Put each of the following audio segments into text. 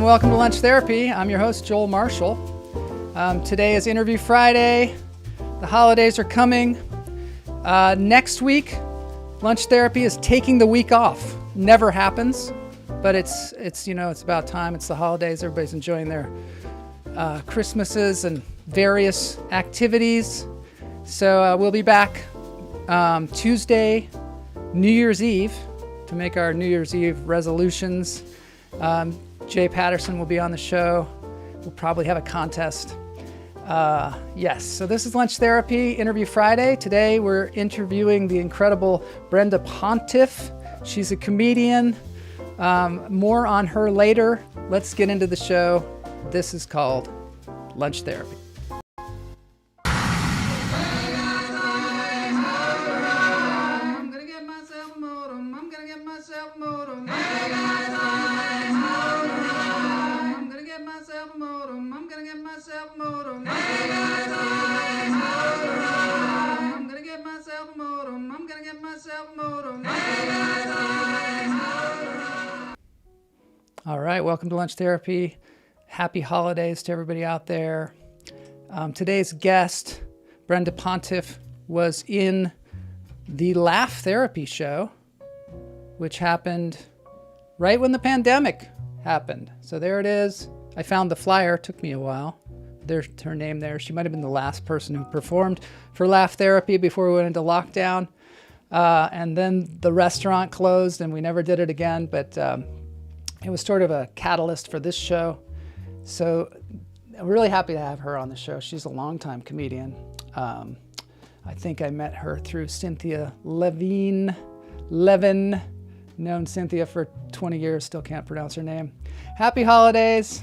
welcome to Lunch Therapy. I'm your host, Joel Marshall. Today is Interview Friday. The holidays are coming. Next week, Lunch Therapy is taking the week off. Never happens, but it's about time. It's the holidays. Everybody's enjoying their Christmases and various activities. So we'll be back Tuesday, New Year's Eve, to make our New Year's Eve resolutions. Jay Patterson will be on the show. We'll probably have a contest. Yes, so this is Lunch Therapy, Interview Friday. Today we're interviewing the incredible Brenda Pontiff. She's a comedian. More on her later. Let's get into the show. This is called Lunch Therapy. All right, welcome to Lunch Therapy. Happy holidays to everybody out there. Today's guest, Brenda Pontiff, was in the Laff Therapy show, which happened right when the pandemic happened. So there it is. I found the flyer. It took me a while. There's her name there. She might have been the last person who performed for Laff Therapy before we went into lockdown. And then the restaurant closed and we never did it again. But it was sort of a catalyst for this show. So I'm really happy to have her on the show. She's a longtime comedian. I think I met her through Cynthia Levin. Known Cynthia for 20 years, still can't pronounce her name. Happy holidays.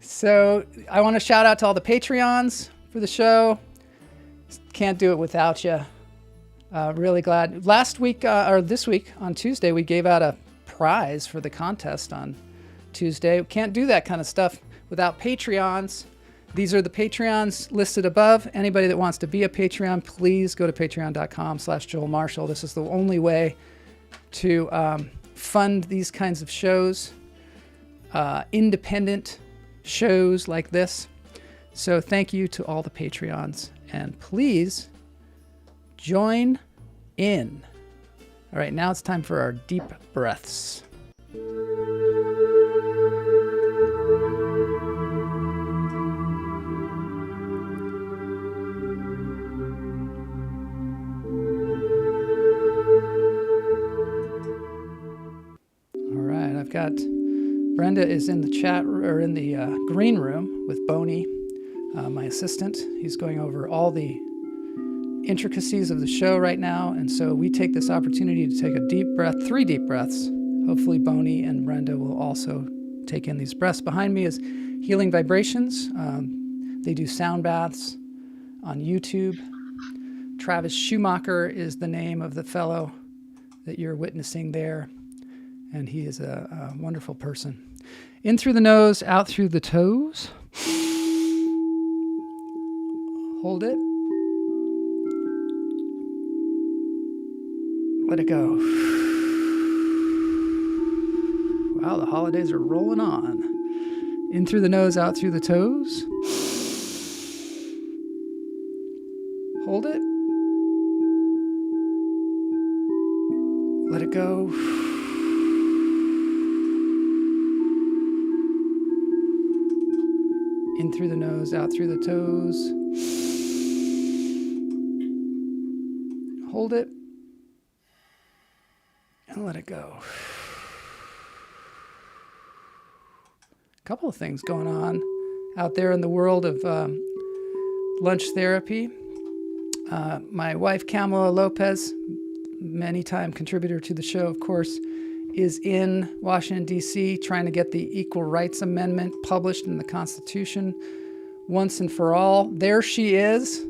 So I want to shout out to all the Patreons for the show. Can't do it without you. Really glad. Last week, or this week on Tuesday, we gave out a prize for the contest on Tuesday. Can't do that kind of stuff without Patreons. These are the Patreons listed above. Anybody that wants to be a Patreon, please go to patreon.com/Joel Marshall. This is the only way to fund these kinds of shows, independent shows like this. So thank you to all the Patreons, and please join in. All right, now it's time for our deep breaths. I've got Brenda is in the chat or in the green room with Boney, my assistant. He's going over all the intricacies of the show right now, and so we take this opportunity to take a deep breath, 3 deep breaths. Hopefully Boney and Brenda will also take in these breaths. Behind me is Healing Vibrations. They do sound baths on YouTube. Travis Schumacher is the name of the fellow that you're witnessing there. And he is a wonderful person. In through the nose, out through the toes. Hold it. Let it go. Wow, the holidays are rolling on. In through the nose, out through the toes. Hold it. Let it go. In through the nose, out through the toes. Hold it. And let it go. A couple of things going on out there in the world of lunch therapy. My wife, Kamala Lopez, many-time contributor to the show, of course, is in Washington, D.C., trying to get the Equal Rights Amendment published in the Constitution once and for all. There she is,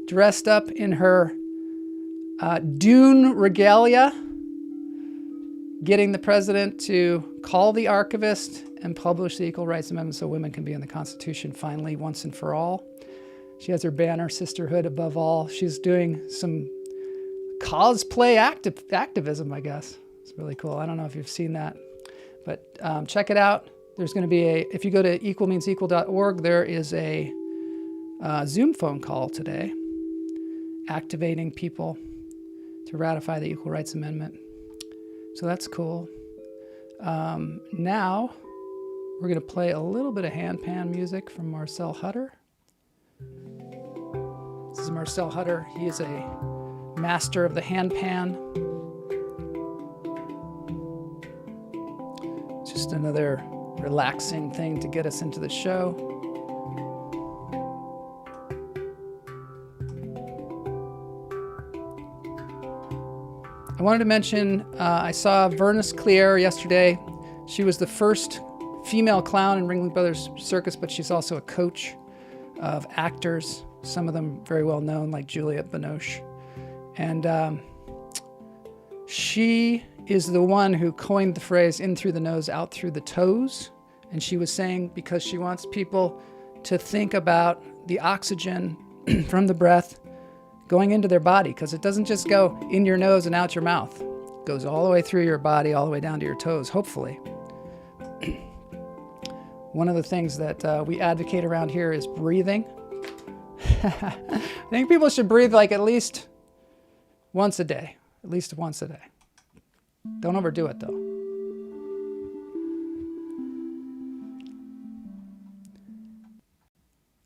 dressed up in her Dune regalia, getting the president to call the archivist and publish the Equal Rights Amendment so women can be in the Constitution finally, once and for all. She has her banner, Sisterhood Above All. She's doing some cosplay activism, I guess. It's really cool. I don't know if you've seen that, but check it out. There's going to be if you go to equalmeansequal.org, there is a Zoom phone call today activating people to ratify the Equal Rights Amendment. So that's cool. Now we're going to play a little bit of handpan music from Marcel Hutter. This is Marcel Hutter. He is a master of the handpan. Just another relaxing thing to get us into the show. I wanted to mention, I saw Vernis Clear yesterday. She was the first female clown in Ringling Brothers Circus, but she's also a coach of actors, some of them very well known, like Juliette Binoche. And she is the one who coined the phrase in through the nose, out through the toes. And she was saying because she wants people to think about the oxygen from the breath going into their body, because it doesn't just go in your nose and out your mouth. It goes all the way through your body, all the way down to your toes, hopefully. One of the things that we advocate around here is breathing. I think people should breathe like at least once a day. At least once a day. Don't overdo it, though.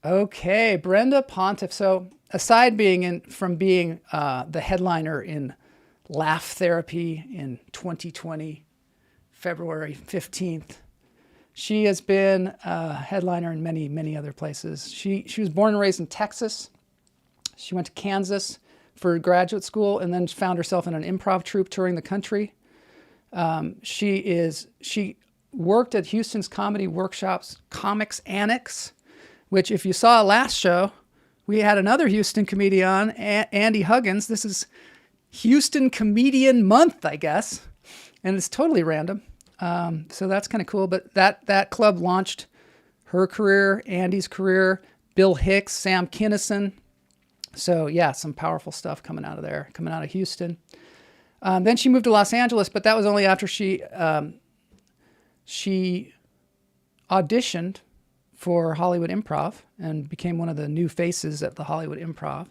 Okay, Brenda Pontiff. So aside from being the headliner in Laff Therapy in 2020, February 15th, she has been a headliner in many, many other places. She was born and raised in Texas. She went to Kansas for graduate school and then found herself in an improv troupe touring the country. She worked at Houston's comedy workshops, Comix, Annex, which if you saw last show, we had another Houston comedian on, Andy Huggins. This is Houston Comedian Month, I guess, and it's totally random. So that's kind of cool. But that club launched her career, Andy's career, Bill Hicks, Sam Kinison. So yeah, some powerful stuff coming out of there, coming out of Houston. Then she moved to Los Angeles, but that was only after she auditioned for Hollywood Improv and became one of the new faces at the Hollywood Improv.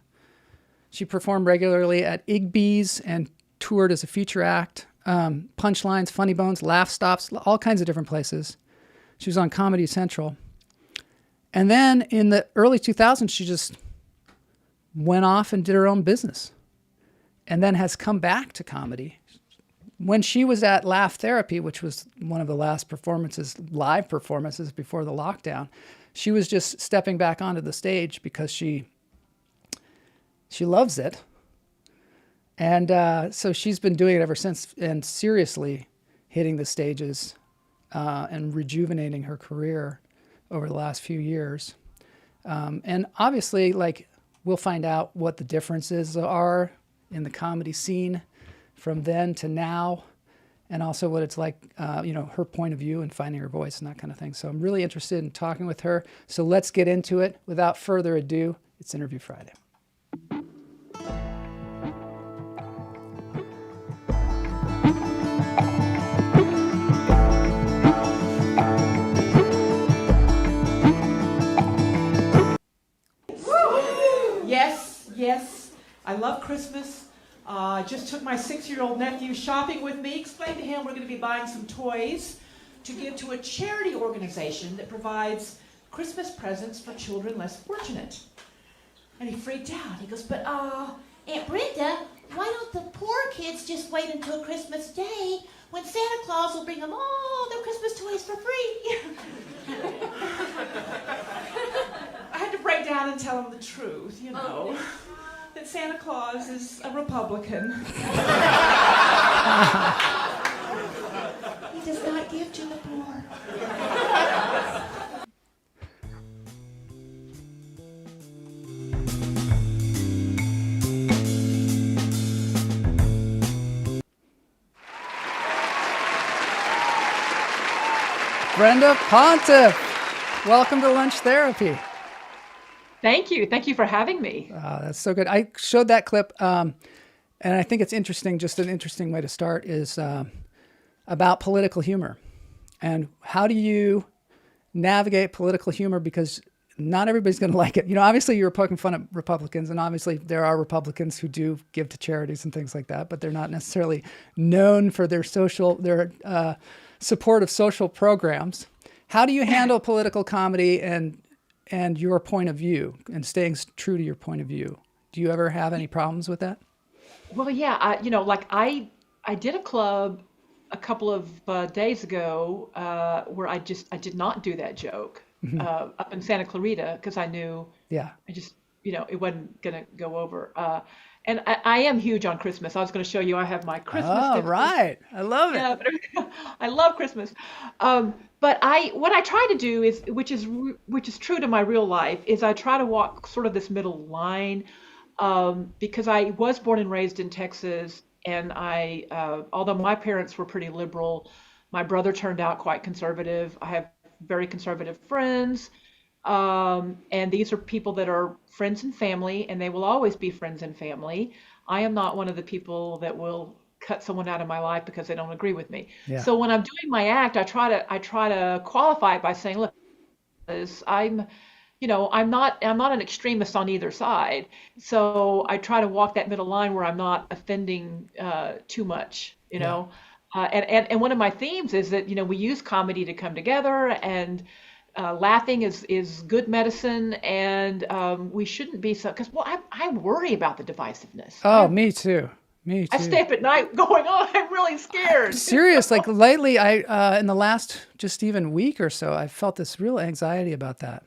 She performed regularly at Igby's and toured as a feature act, Punchlines, FunnyBones, Laff Stops, all kinds of different places. She was on Comedy Central. And then in the early 2000s, she just went off and did her own business and then has come back to comedy. When she was at Laff Therapy, which was one of the last live performances before the lockdown, she was just stepping back onto the stage because she loves it. And so she's been doing it ever since and seriously hitting the stages and rejuvenating her career over the last few years. And obviously, we'll find out what the differences are in the comedy scene from then to now, and also what it's like, her point of view and finding her voice and that kind of thing. So I'm really interested in talking with her. So let's get into it. Without further ado, it's Interview Friday. Yes, I love Christmas. I just took my 6-year-old nephew shopping with me, explained to him we're going to be buying some toys to give to a charity organization that provides Christmas presents for children less fortunate. And he freaked out. He goes, but Aunt Brenda, why don't the poor kids just wait until Christmas Day when Santa Claus will bring them all their Christmas toys for free? I had to break down and tell him the truth, that Santa Claus is a Republican. He does not give to the poor. Brenda Pontiff, welcome to Lunch Therapy. Thank you. Thank you for having me. That's so good. I showed that clip and I think it's interesting, just an interesting way to start is about political humor. And how do you navigate political humor? Because not everybody's going to like it. Obviously you're poking fun at Republicans, and obviously there are Republicans who do give to charities and things like that, but they're not necessarily known for their support of social programs. How do you handle political comedy and your point of view and staying true to your point of view? Do you ever have any problems with that? Well, yeah, I did a club a couple of days ago where I did not do that joke up in Santa Clarita because I knew it wasn't gonna go over. And I am huge on Christmas. I was going to show you. I have my Christmas. Oh, right! I love it. Yeah, but I love Christmas. But what I try to do is, which is true to my real life, is I try to walk sort of this middle line. Because I was born and raised in Texas, and although my parents were pretty liberal, my brother turned out quite conservative. I have very conservative friends, and these are people that are friends and family, and they will always be friends and family. I am not one of the people that will cut someone out of my life because they don't agree with me. Yeah. So when I'm doing my act, I try to qualify it by saying, look, I'm not an extremist on either side. So I try to walk that middle line where I'm not offending too much, know. And one of my themes is that, we use comedy to come together, and laughing is good medicine, and we shouldn't be so, because I worry about the divisiveness. Oh, me too. Me too. I stay up at night going, I'm really scared. Serious. Like lately, in the last just even week or so, I felt this real anxiety about that.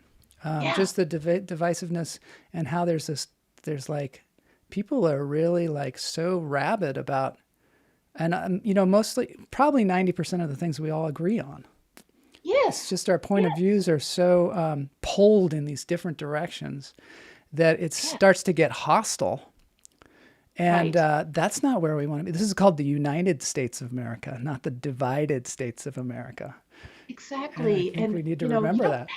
Just the divisiveness, and how there's like, people are really like so rabid about, and mostly probably 90% of the things we all agree on. Yes. It's just our point of views are so pulled in these different directions that it starts to get hostile. And that's not where we want to be. This is called the United States of America, not the divided states of America. Exactly. And I think we need to remember that.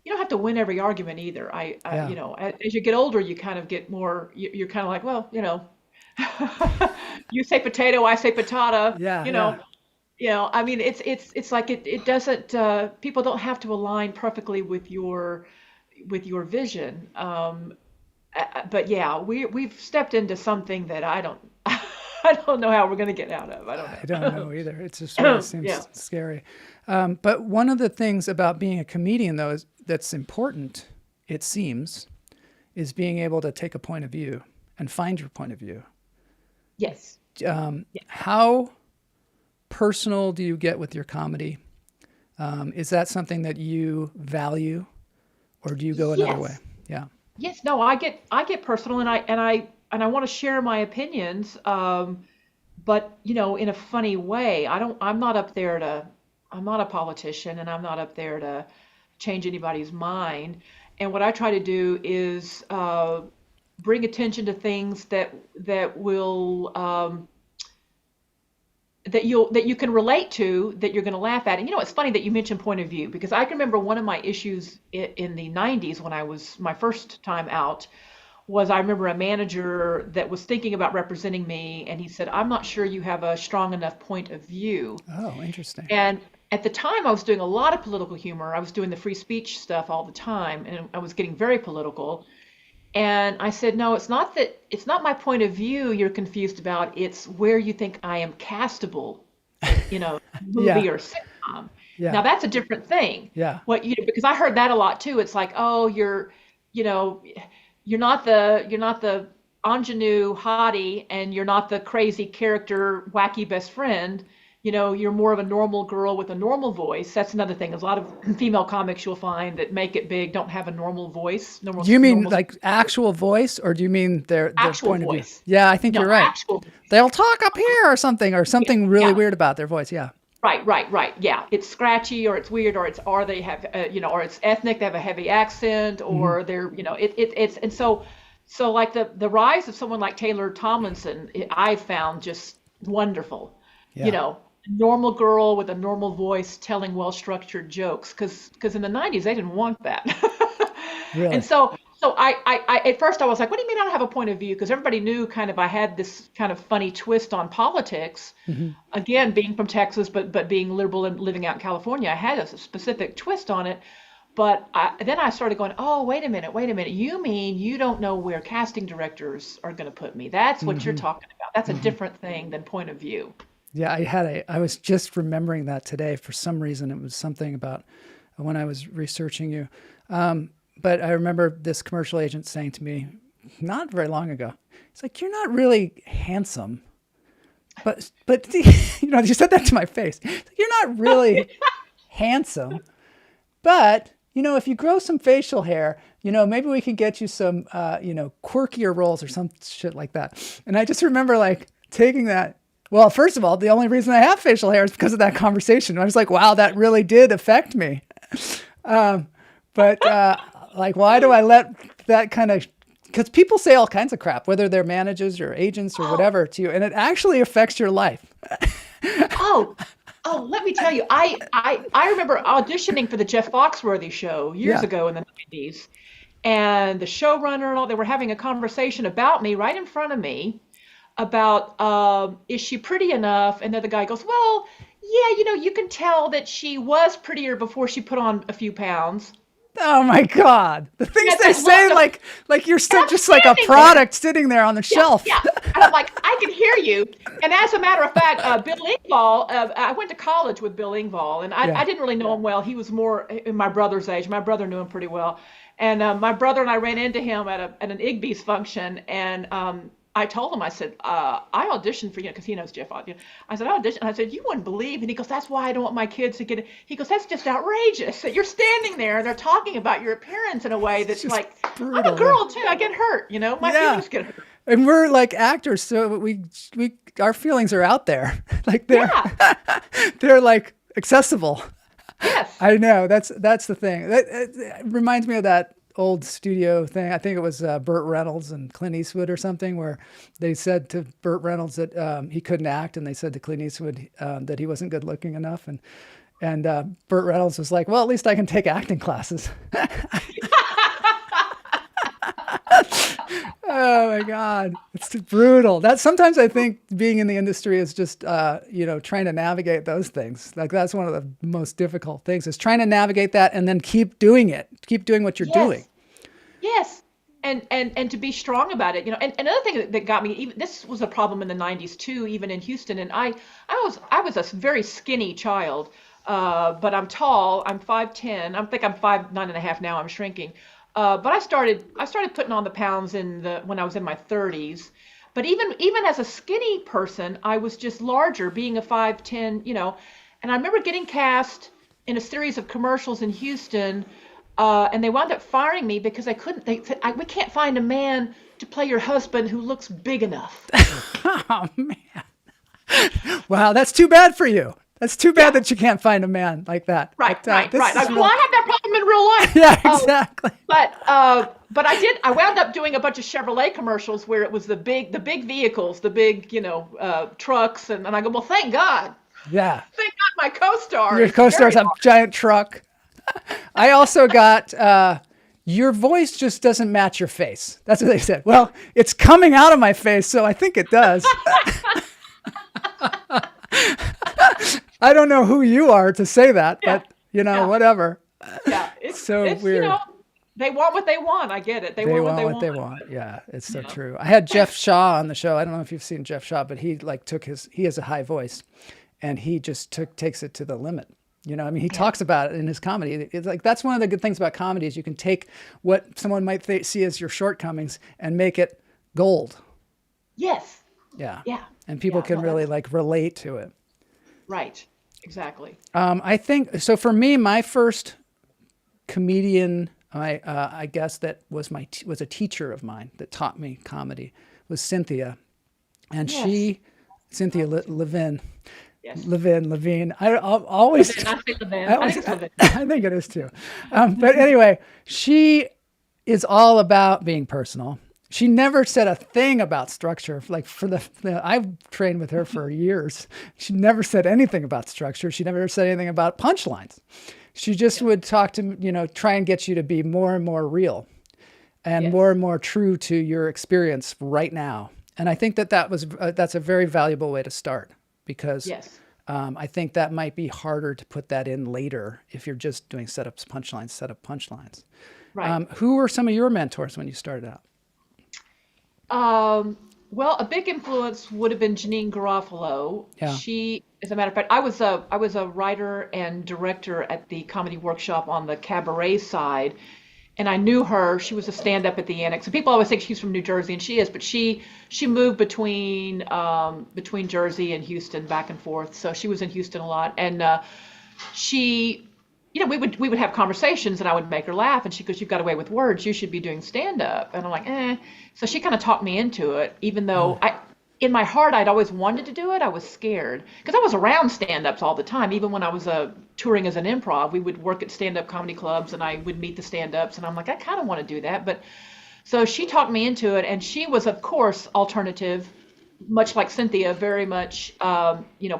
You don't have to win every argument either. As you get older, you kind of get more, you're kind of like, well, you say potato, I say patata. I mean, it's like it doesn't, people don't have to align perfectly with your vision. But yeah, we've stepped into something that I don't know how we're going to get out of. I don't know. I don't know either. It just really seems scary. But one of the things about being a comedian, though, that's important, it seems, is being able to take a point of view and find your point of view. Yes. How personal do you get with your comedy? Is that something that you value, or do you go another way? Yeah. Yes. No, I get personal, and I want to share my opinions, but in a funny way. I'm not a politician, and I'm not up there to change anybody's mind. And what I try to do is bring attention to things that will that you can relate to, that you're going to laugh at. And it's funny that you mentioned point of view, because I can remember one of my issues in the 90s when I was my first time out was, I remember a manager that was thinking about representing me, and he said, I'm not sure you have a strong enough point of view. Oh, interesting. And at the time, I was doing a lot of political humor. I was doing the free speech stuff all the time, and I was getting very political. And I said, no, it's not my point of view you're confused about. It's where you think I am castable, movie or sitcom. Yeah. Now that's a different thing. Yeah. Because I heard that a lot too. It's like, oh, you're not the ingenue hottie, and you're not the crazy character wacky best friend. You're more of a normal girl with a normal voice. That's another thing. There's a lot of female comics you'll find that make it big don't have a normal voice. Do you mean like actual voice, or do you mean their point of view? Yeah, I think you're right. They'll talk up here or something really weird about their voice. Yeah. Right. Yeah, it's scratchy, or it's weird, or they have or it's ethnic. They have a heavy accent, or they're it's and so like the rise of someone like Taylor Tomlinson, I found just wonderful. Yeah. Normal girl with a normal voice telling well-structured jokes, because in the 90s they didn't want that. Really? And so So I at first I was like, what do you mean I don't have a point of view? Because everybody knew kind of I had this kind of funny twist on politics. Hmm. Again, being from Texas, but being liberal and living out in California, I had a specific twist on it. But then I started going, oh, wait a minute, wait a minute. You mean you don't know where casting directors are going to put me? That's what you're Hmm. talking about. That's a Hmm. different thing than point of view. Yeah, I was just remembering that today for some reason. It was something about when I was researching you. But I remember this commercial agent saying to me not very long ago, it's like, you're not really handsome, but you said that to my face. It's like, you're not really handsome, but if you grow some facial hair, maybe we can get you some, quirkier roles or some shit like that. And I just remember like taking that. Well, first of all, the only reason I have facial hair is because of that conversation. I was like, wow, that really did affect me. But like, why do I let that kind of, because people say all kinds of crap, whether they're managers or agents or whatever to you, and it actually affects your life. Oh, let me tell you, I remember auditioning for the Jeff Foxworthy show years Yeah. ago in the 90s. And the showrunner and all, they were having a conversation about me right in front of me about, is she pretty enough? And then the guy goes, well, yeah, you can tell that she was prettier before she put on a few pounds. Oh my God. The things Yeah, they that say, look like you're and I'm just like a standing product sitting there on the shelf. Yeah. And I'm like, I can hear you. And as a matter of fact, Bill Engvall, I went to college with Bill Engvall, and Yeah. I didn't really know him well. He was more in my brother's age. My brother knew him pretty well. And my brother and I ran into him at an Igby's function, and I told him, I said, I auditioned for you, because he knows Jeff. I said, I auditioned. I said, you wouldn't believe. And he goes, that's why I don't want my kids to get it. He goes, that's just outrageous that you're standing there and they're talking about your appearance in a way that's just like, I'm brutal, a girl too. I get hurt, my Yeah. feelings get hurt. And we're like actors, so our feelings are out there. Like they're like accessible. Yes. I know, that's the thing. It reminds me of that old studio thing. I think it was Burt Reynolds and Clint Eastwood or something, where they said to Burt Reynolds that he couldn't act, and they said to Clint Eastwood that he wasn't good looking enough, and Burt Reynolds was like, well, at least I can take acting classes. Oh my God, it's brutal. That sometimes I think being in the industry is just trying to navigate those things. Like that's one of the most difficult things, is trying to navigate that and then keep doing what you're doing. Yes. And to be strong about it, and another thing that got me, even this was a problem in the 90s too, even in Houston. And I was a very skinny child, but I'm tall. I'm 5'10". I think I'm 5'9.5" now. I'm shrinking. But I started putting on the pounds when I was in my 30s. But even as a skinny person, I was just larger, being a 5'10", And I remember getting cast in a series of commercials in Houston, and they wound up firing me because they said, we can't find a man to play your husband who looks big enough. Oh man! Wow, that's too bad for you. That's too bad that you can't find a man like that. Right. Well, I have that problem in real life. Yeah, exactly. But I wound up doing a bunch of Chevrolet commercials where it was the big vehicles, the big, trucks. And I go, well, thank God. Yeah. Thank God my co-star. Your co-star's a giant truck. I also got, your voice just doesn't match your face. That's what they said. Well, it's coming out of my face, so I think it does. I don't know who you are to say that, but whatever. Yeah, it's weird. They want what they want. I get it. They want what they want. Yeah, it's so true. I had Jeff Shaw on the show. I don't know if you've seen Jeff Shaw, but he he has a high voice, and he just takes it to the limit. He talks about it in his comedy. It's like, that's one of the good things about comedy, is you can take what someone might see as your shortcomings and make it gold. Yes. Yeah. Yeah. And people can really relate to it. Right. Exactly. I think so. For me, my first comedian, I guess that was was a teacher of mine that taught me comedy, was Cynthia, and Cynthia Levin. Yes. Levine. I'll always. I think it's Levin. I think it is too. But anyway, she is all about being personal. She never said a thing about structure. Like I've trained with her for years. She never said anything about structure. She never said anything about punchlines. She just would talk to, try and get you to be more and more real. and Yes. more true to your experience right now. And I think that's a very valuable way to start, because Yes. I think that might be harder to put that in later if you're just doing setup punchlines. Right. Who were some of your mentors when you started out? Well, a big influence would have been Janine Garofalo. Yeah. She, as a matter of fact, I was a writer and director at the comedy workshop on the cabaret side, and I knew her. She was a stand-up at the Annex, and people always think she's from New Jersey, and she is, but she moved between Jersey and Houston, back and forth. So she was in Houston a lot, and she, we would have conversations, and I would make her laugh, and she goes, "You've got a way with words. You should be doing stand-up." And I'm like, eh. So she kind of talked me into it, even though in my heart, I'd always wanted to do it. I was scared because I was around stand-ups all the time. Even when I was touring as an improv, we would work at stand-up comedy clubs, and I would meet the stand-ups, and I'm like, I kind of want to do that. But so she talked me into it, and she was, of course, alternative, much like Cynthia, very much,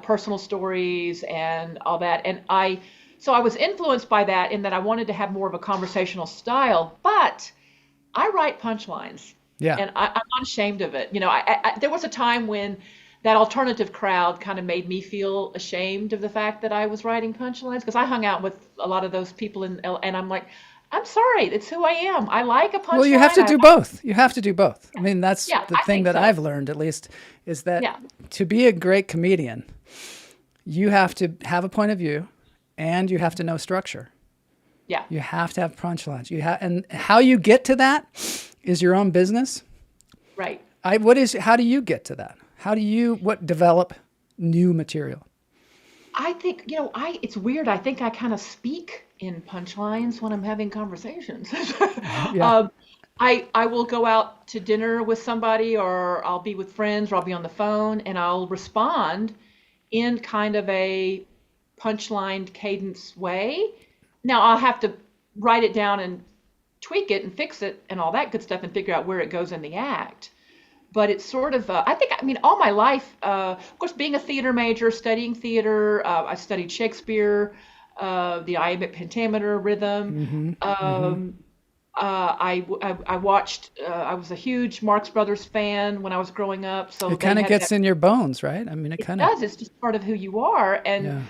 personal stories and all that. And so I was influenced by that, in that I wanted to have more of a conversational style, but I write punchlines. Yeah. And I'm not ashamed of it. There was a time when that alternative crowd kind of made me feel ashamed of the fact that I was writing punchlines, because I hung out with a lot of those people and I'm like, I'm sorry, it's who I am. I like a punchline. Well, you have to do both. You have to do both. I mean, that's the I thing think that so. I've learned, at least, is that to be a great comedian, you have to have a point of view, and you have to know structure. Yeah. You have to have punchlines. And how you get to that is your own business. Right. How do you get to that? How do you develop new material? I think, it's weird. I think I kind of speak in punchlines when I'm having conversations. Yeah. I will go out to dinner with somebody, or I'll be with friends, or I'll be on the phone, and I'll respond in kind of a punchline cadence way. Now I'll have to write it down and tweak it and fix it and all that good stuff and figure out where it goes in the act. But it's sort of, all my life, of course, being a theater major, studying theater, I studied Shakespeare, the iambic pentameter, rhythm. I watched, I was a huge Marx Brothers fan when I was growing up. So it kind of gets in your bones, right? I mean, it kind of does. It's just part of who you are. And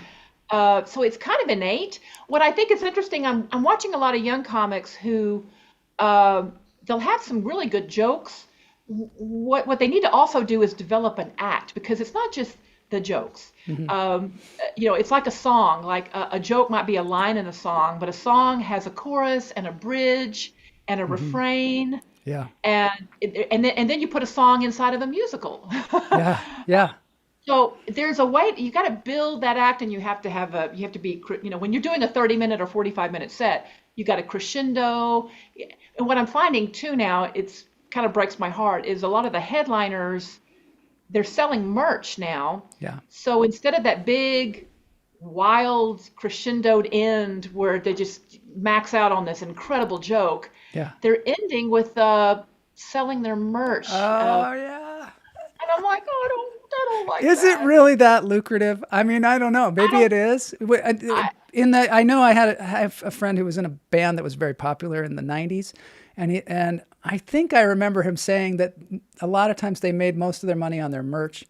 so it's kind of innate. What I think is interesting, I'm watching a lot of young comics who they'll have some really good jokes. What they need to also do is develop an act, because it's not just the jokes. It's like a song. Like a joke might be a line in a song, but a song has a chorus and a bridge and a refrain. Yeah. And then you put a song inside of a musical. Yeah. So there's a way you got to build that act, and you have to be, when you're doing a 30-minute or 45-minute set, you got a crescendo. And what I'm finding too now, it's kind of breaks my heart, is a lot of the headliners, they're selling merch now. Yeah. So instead of that big, wild crescendoed end where they just max out on this incredible joke, they're ending with selling their merch. Yeah. And I'm like, oh, I don't like Is that. it really that lucrative? I mean, I don't know. Maybe it is. I know I have a friend who was in a band that was very popular in the 90s, and I think I remember him saying that a lot of times they made most of their money on their merch,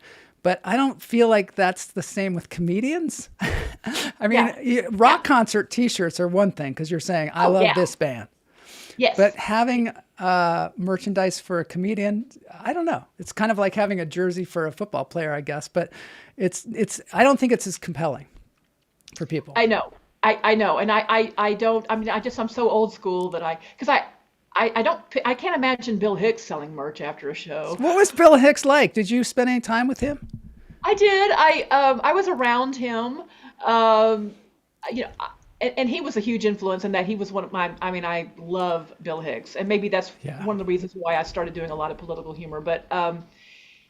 but I don't feel like that's the same with comedians. I mean, rock concert T-shirts are one thing, because you're saying, I love this band. Yes. But having merchandise for a comedian, I don't know. It's kind of like having a jersey for a football player, I guess. But I don't think it's as compelling for people. I know. I know. And I don't, I'm so old school that I can't imagine Bill Hicks selling merch after a show. What was Bill Hicks like? Did you spend any time with him? I did. I was around him. And he was a huge influence in that he was one of my, I love Bill Hicks. And maybe that's one of the reasons why I started doing a lot of political humor. But I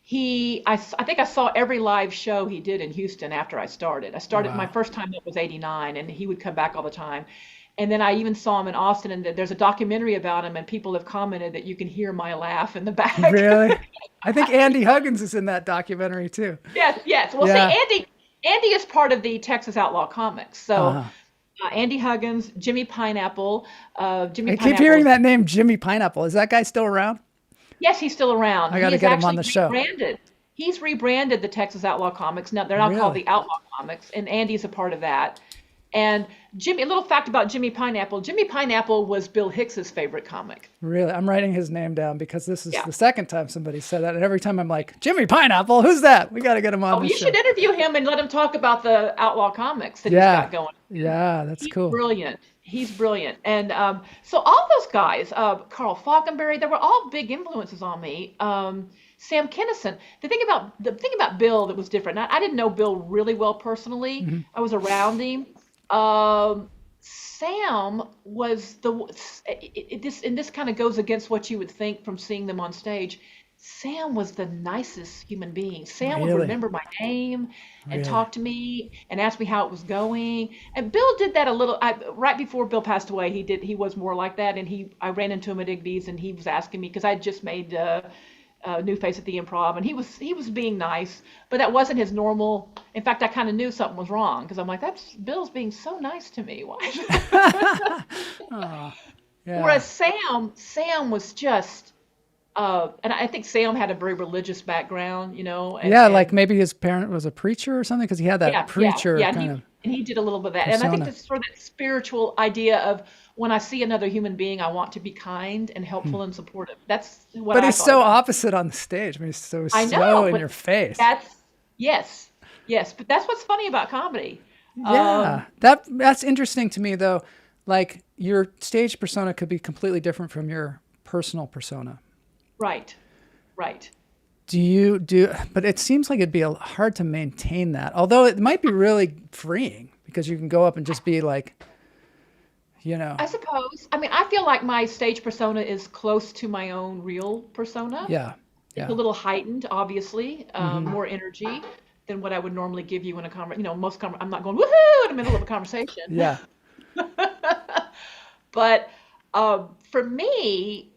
think I saw every live show he did in Houston after I started. My first time up was 89, and he would come back all the time. And then I even saw him in Austin, and there's a documentary about him, and people have commented that you can hear my laugh in the back. Really? I think Andy Huggins is in that documentary too. Yes. Well, see, Andy is part of the Texas Outlaw Comics. So Andy Huggins, Jimmy Pineapple. Jimmy I keep Pineapple. hearing that name, Jimmy Pineapple. Is that guy still around? Yes, he's still around. I got to He is get him on actually the show. rebranded. He's rebranded the Texas Outlaw Comics. Now they're not called Really? the Outlaw Comics, and Andy's a part of that. And Jimmy, a little fact about Jimmy Pineapple. Jimmy Pineapple was Bill Hicks's favorite comic. Really? I'm writing his name down because this is Yeah. the second time somebody said that. And every time I'm like, Jimmy Pineapple, who's that? We got to get him on Oh, the you show. should interview him and let him talk about the Outlaw Comics that Yeah. he's got going. Yeah, that's He's cool. brilliant. He's brilliant. And so all those guys, Carl Falconberry, they were all big influences on me. Sam Kinison. The thing about Bill that was different. I didn't know Bill really well personally. Mm-hmm. I was around him. Sam was this kind of goes against what you would think from seeing them on stage. Sam was the nicest human being. Sam would Really? remember my name and Really? talk to me and ask me how it was going. And Bill did that a little. Right before Bill passed away, he was more like that. And I ran into him at Igby's, and he was asking me because I had just made New Face at the Improv, and he was being nice, but that wasn't his normal. In fact, I kind of knew something was wrong because I'm like, that's Bill's being so nice to me. Why? Oh, yeah. Whereas Sam was just, and I think Sam had a very religious background, you know. Yeah, and, like maybe his parent was a preacher or something because he had that preacher yeah, kind of. and he did a little bit of that. And I think persona. this sort of that spiritual idea of when I see another human being, I want to be kind and helpful and supportive. That's what But I he's thought so about. opposite on the stage. I mean, he's so I know, slow in but your face. Yes, but that's what's funny about comedy. Yeah, that's interesting to me though. Like your stage persona could be completely different from your personal persona. Right. But it seems like it'd be hard to maintain that. Although it might be really freeing because you can go up and just be like, you know. I suppose. I mean, I feel like my stage persona is close to my own real persona. Yeah. It's a little heightened, obviously, more energy than what I would normally give you in a conversation. You know, I'm not going woohoo in the middle of a conversation. Yeah. But for me,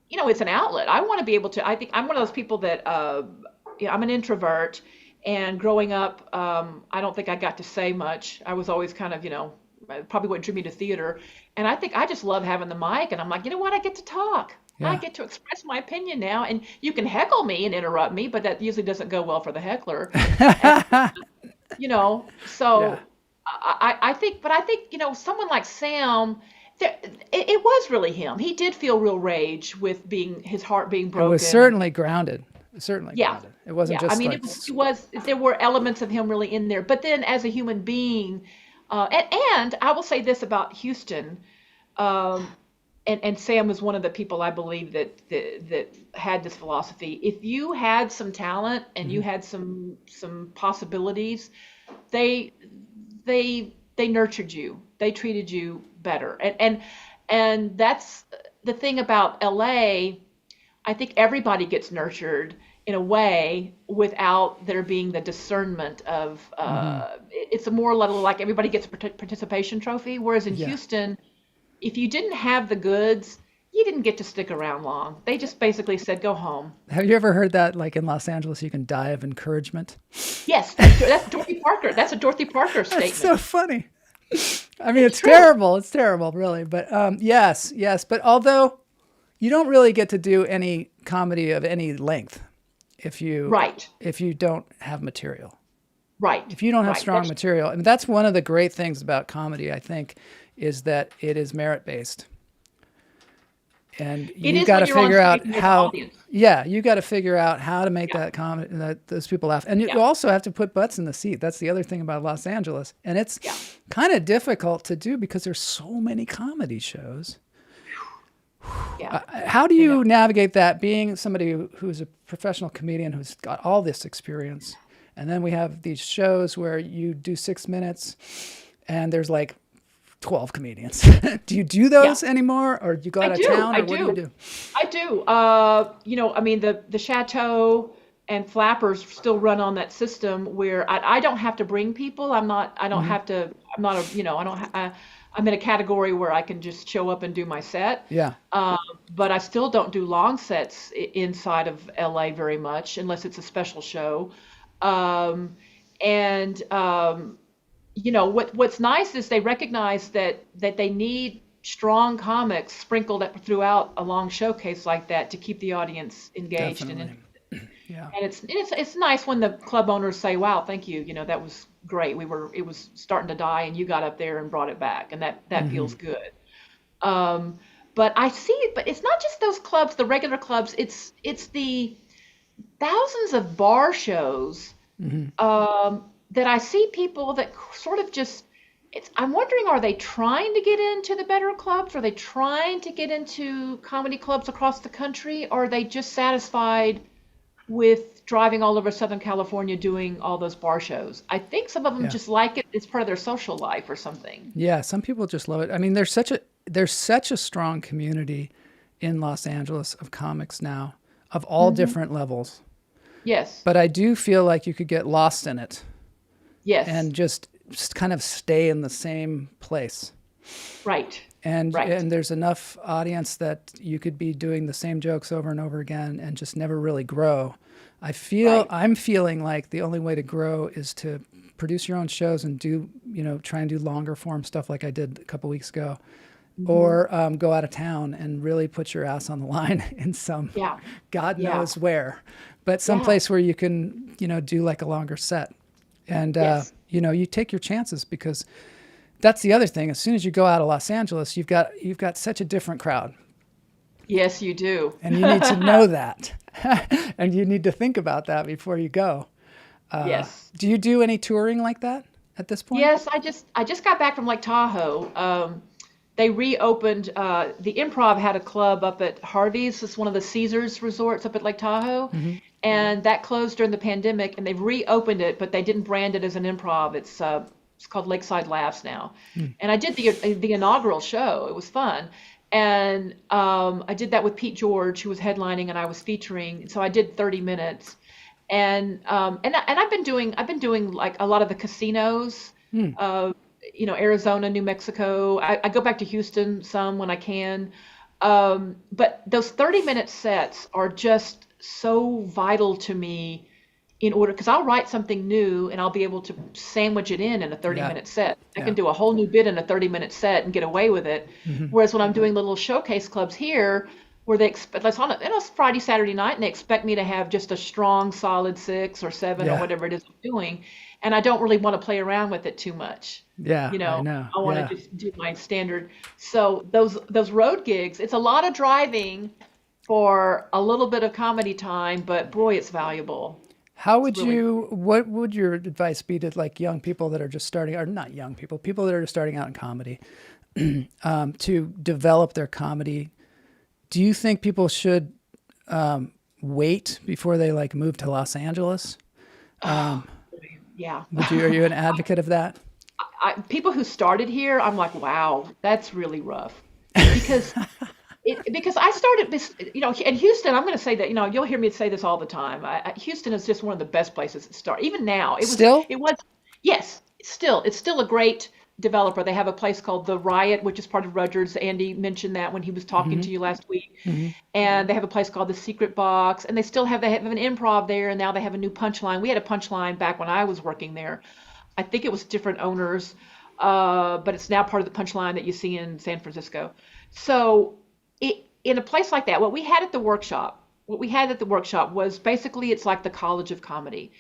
you know, it's an outlet. I want to be able to. I think I'm one of those people that I'm an introvert, and growing up, I don't think I got to say much. I was always kind of, you know, probably what drew me to theater. And I think I just love having the mic, and I'm like, you know what? I get to talk. Yeah. I get to express my opinion now, and you can heckle me and interrupt me, but that usually doesn't go well for the heckler. And, you know, so Yeah. I think, you know, someone like Sam, it was really him. He did feel real rage with his heart being It broken. was certainly grounded. Grounded. It wasn't just I mean, like, there were elements of him really in there. But then as a human being, and I will say this about Houston, and Sam was one of the people I believe that had this philosophy. If you had some talent and you had some possibilities, they nurtured you. They treated you better. And that's the thing about LA. I think everybody gets nurtured in a way without there being the discernment of it's a more like everybody gets a participation trophy, whereas in Houston, if you didn't have the goods, you didn't get to stick around long. They just basically said, go home. have you ever heard that, like in Los Angeles, you can die of encouragement? Yes, that's Dorothy Parker. That's a Dorothy Parker statement. It's so funny. I mean, it's true. terrible. It's terrible, really. But yes. But although you don't really get to do any comedy of any length if you don't have material. Right. If you don't have strong material. And that's one of the great things about comedy, I think, is that it is merit-based. And you got to figure out how. Yeah, you got to figure out how to make that comedy, those people laugh, and you also have to put butts in the seat. That's the other thing about Los Angeles, and it's kind of difficult to do because there's so many comedy shows. Yeah. How do you navigate that? Being somebody who's a professional comedian who's got all this experience, and then we have these shows where you do 6 minutes, and there's like 12 comedians. Do you do those anymore, or do you go out of town, or what do you do? I do. You know, I mean, the Chateau and Flappers still run on that system where I don't have to bring people. I'm in a category where I can just show up and do my set. Yeah. But I still don't do long sets inside of LA very much unless it's a special show. what's nice is they recognize that they need strong comics sprinkled up throughout a long showcase like that to keep the audience engaged and Definitely. Yeah. and it's nice when the club owners say, "Wow, thank you. That was great. It was starting to die, and you got up there and brought it back, and that feels good." But but it's not just those clubs, the regular clubs. It's the thousands of bar shows that I see people that sort of just. I'm wondering, are they trying to get into the better clubs? Are they trying to get into comedy clubs across the country? Or are they just satisfied with driving all over Southern California doing all those bar shows? I think some of them just like it. It's part of their social life or something. Yeah, some people just love it. I mean, there's such a strong community in Los Angeles of comics now, of all different levels. Yes. But I do feel like you could get lost in it. Yes. And just kind of stay in the same place. Right. And there's enough audience that you could be doing the same jokes over and over again and just never really grow. I'm feeling like the only way to grow is to produce your own shows and try and do longer form stuff like I did a couple weeks ago, or go out of town and really put your ass on the line in some God knows where, but someplace where you can, do like a longer set. And, you take your chances, because that's the other thing. As soon as you go out of Los Angeles, you've got such a different crowd. Yes, you do. And you need to know that. And you need to think about that before you go. Yes. Do you do any touring like that at this point? Yes, I just got back from Lake Tahoe. They reopened, the Improv had a club up at Harvey's. It's one of the Caesars resorts up at Lake Tahoe. And that closed during the pandemic, and they've reopened it, but they didn't brand it as an improv. It's called Lakeside Laughs now. And I did the inaugural show. It was fun. And I did that with Pete George, who was headlining, and I was featuring. So I did 30 minutes. And I've been doing like a lot of the casinos, Arizona, New Mexico. I go back to Houston some when I can. But those 30-minute sets are just so vital to me because I'll write something new and I'll be able to sandwich it in a 30-minute set. I can do a whole new bit in a 30-minute set and get away with it. Whereas when I'm doing little showcase clubs here, where they expect, it's Friday, Saturday night, and they expect me to have just a strong, solid 6 or 7 or whatever it is I'm doing. And I don't really want to play around with it too much. Yeah, I know. I want to just do my standard. So those road gigs, it's a lot of driving for a little bit of comedy time, but boy, it's valuable. What would your advice be to like young people that are just starting, or not young people that are just starting out in comedy, to develop their comedy? Do you think people should wait before they like move to Los Angeles? Yeah. Are you an advocate of that? People who started here, I'm like, wow, that's really rough. Because I started this, in Houston, I'm going to say that, you'll hear me say this all the time. Houston is just one of the best places to start. Even now. Yes, it's still a great developer. They have a place called The Riot, which is part of Rudgers. Andy mentioned that when he was talking to you last week. And they have a place called The Secret Box, and they have an improv there, and now they have a new Punchline. We had a Punchline back when I was working there. I think it was different owners, but it's now part of the Punchline that you see in San Francisco. So in a place like that, what we had at the workshop was basically, it's like the College of Comedy.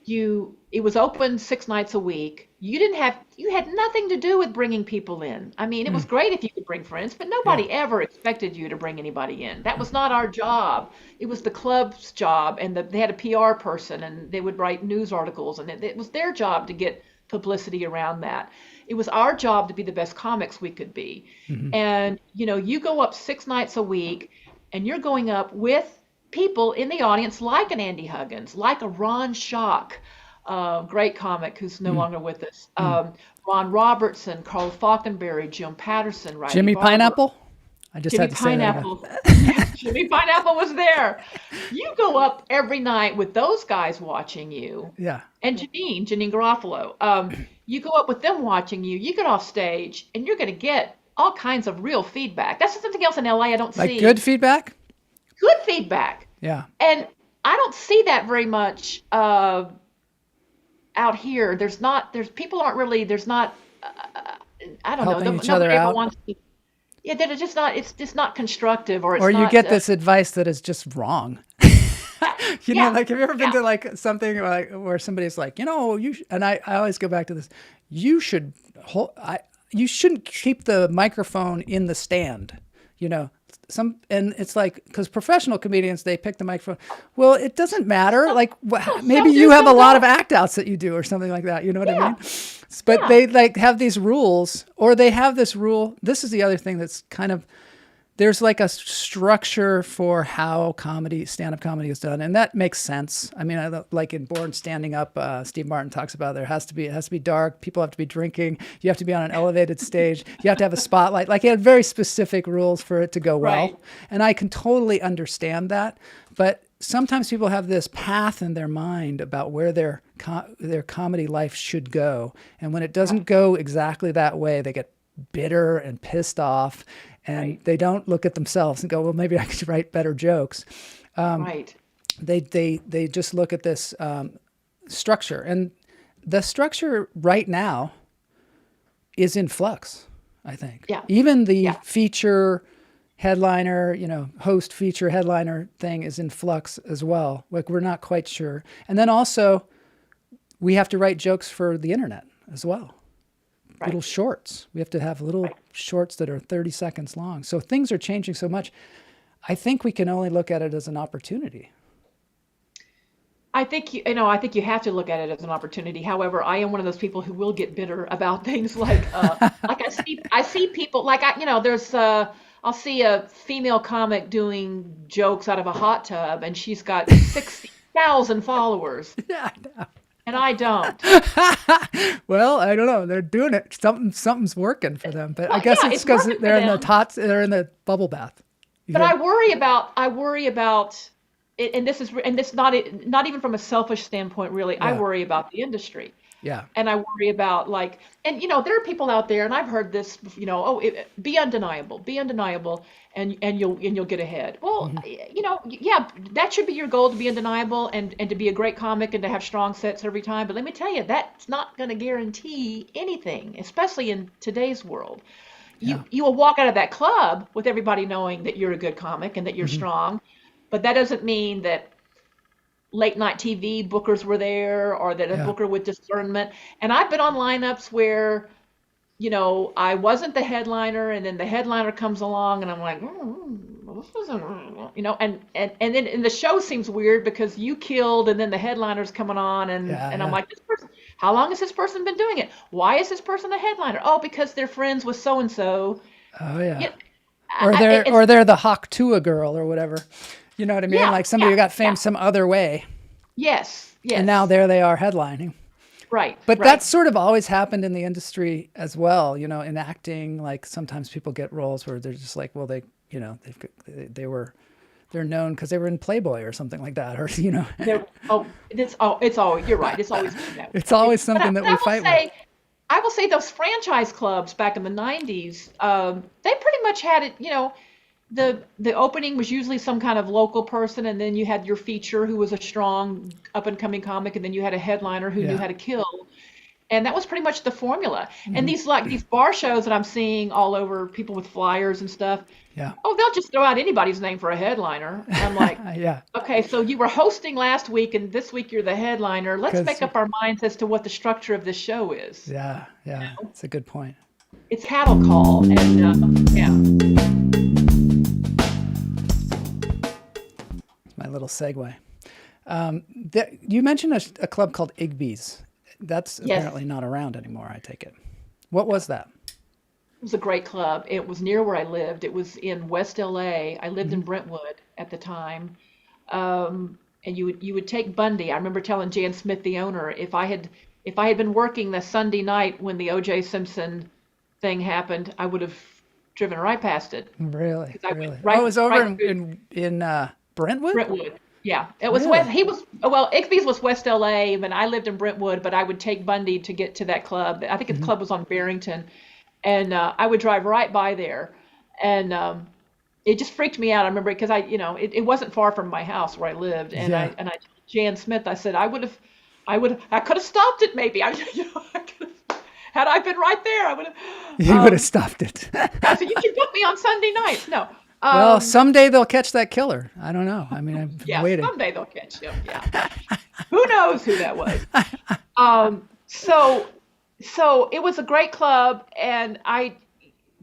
It was open 6 nights a week. You had nothing to do with bringing people in. I mean, it was great if you could bring friends, but nobody ever expected you to bring anybody in. That was not our job. It was the club's job, and they had a PR person, and they would write news articles, and it was their job to get publicity around that. It was our job to be the best comics we could be. And, you go up 6 nights a week, and you're going up with people in the audience like an Andy Huggins, like a Ron Schock, great comic who's no longer with us, Ron Robertson, Carl Falkenberry, Jim Patterson, Riley Jimmy Barber. Pineapple? I just Jimmy had to say Pineapple. Jimmy Pineapple was there. You go up every night with those guys watching you. Yeah. And Janine Garofalo. You go up with them watching you. You get off stage, and you're going to get all kinds of real feedback. That's something else in LA I don't see. Like good feedback? Good feedback. Yeah. And I don't see that very much out here, there's people aren't really, there's not, I don't know, Helping each nobody other ever out. wants to, yeah, that it's just not constructive, or it's Or you not, get this advice that is just wrong. You know, yeah, like, have you ever been yeah, to like something like where somebody's like, and I always go back to this, you should you shouldn't keep the microphone in the stand, and it's like, because professional comedians, they pick the microphone. Well, it doesn't matter. Like, maybe some you do, have a some lot of don't. act outs that you do or something like that. You know what I Yeah, mean? But yeah, they like have these rules, or they have this rule. This is the other thing that's kind of, there's like a structure for how stand-up comedy is done, and that makes sense. I mean, like in Born Standing Up, Steve Martin talks about it has to be dark. People have to be drinking. You have to be on an elevated stage. You have to have a spotlight. Like, he had very specific rules for it to go well, right, and I can totally understand that. But sometimes people have this path in their mind about where their comedy life should go, and when it doesn't go exactly that way, they get bitter and pissed off, and right, they don't look at themselves and go, well, maybe I could write better jokes. right, They just look at this structure, and the structure right now is in flux, I think. yeah, Even the yeah, feature headliner, host feature headliner thing is in flux as well. Like, we're not quite sure. And then also, we have to write jokes for the internet as well. Little right, shorts. We have to have little right. shorts that are 30 seconds long. So things are changing so much. I think we can only look at it as an opportunity. I think I think you have to look at it as an opportunity. However, I am one of those people who will get bitter about things like I see people like there's I'll see a female comic doing jokes out of a hot tub, and she's got 60,000 followers, Yeah. and I don't. Well, I don't know. They're doing it. Something's working for them. But I Well, guess yeah, it's it's because working for they're in them. they're in the bubble bath. You But hear? I worry about it, and this not even from a selfish standpoint, really. I Yeah. worry about the industry. Yeah. And I worry about and there are people out there, and I've heard this, be undeniable, and you'll get ahead. Well, yeah, that should be your goal, to be undeniable and to be a great comic and to have strong sets every time. But let me tell you, that's not going to guarantee anything, especially in today's world. Yeah. You will walk out of that club with everybody knowing that you're a good comic and that you're strong, but that doesn't mean that late night TV bookers were there, or that a Yeah. booker with discernment. And I've been on lineups where, I wasn't the headliner, and then the headliner comes along, and I'm like, this isn't, and then the show seems weird because you killed, and then the headliner's coming on, and Yeah. and I'm Yeah. like, this person, how long has this person been doing it? Why is this person a headliner? Oh, because they're friends with so and so. Oh, yeah. You Or they're the Hawk Tua girl or whatever. You know what I mean? Yeah, Like somebody who got yeah, famous some other way, yes, and now yes, there they are headlining. right, But right, that's sort of always happened in the industry as well. In acting, like sometimes people get roles where they're just like, well, they're known because they were in Playboy or something like that, or There, you're right. It's always been that way. it's always But something that we fight with. I will say those franchise clubs back in the 90s, they pretty much had it, the opening was usually some kind of local person, and then you had your feature who was a strong up and coming comic, and then you had a headliner who knew Yeah. how to kill. And that was pretty much the formula. And these bar shows that I'm seeing all over, people with flyers and stuff, Yeah. oh, they'll just throw out anybody's name for a headliner. And I'm like, Yeah. okay, so you were hosting last week, and this week you're the headliner. Let's 'Cause- make up our minds as to what the structure of this show is. Yeah. Yeah. It's a good point. It's cattle call, and yeah, My little segue. You mentioned a club called Igby's. That's Yes. apparently not around anymore, I take it. What was that? it was a great club. It was near where I lived. It was in West LA. I lived in Brentwood at the time. And you would take Bundy. I remember telling Jan Smith, the owner, if I had been working the Sunday night when the O.J. Simpson thing happened, I would have driven right past it. Really? 'Cause I went Really? right- Oh, it was over right in Brentwood? Brentwood. Yeah, it was Really? West. He was well. Igby's was West LA, and I lived in Brentwood. But I would take Bundy to get to that club. I think the club was on Barrington, and I would drive right by there, and it just freaked me out. I remember because it wasn't far from my house where I lived, and Yeah. I told Jan Smith, I said I would I could have stopped it maybe. Had I been right there, I would have. You would have stopped it. Yeah, so you can book me on Sunday nights. No. Well, someday they'll catch that killer. I don't know. I mean, I'm Yeah, waiting. someday they'll catch him. Yeah. Who knows who that was? So it was a great club, and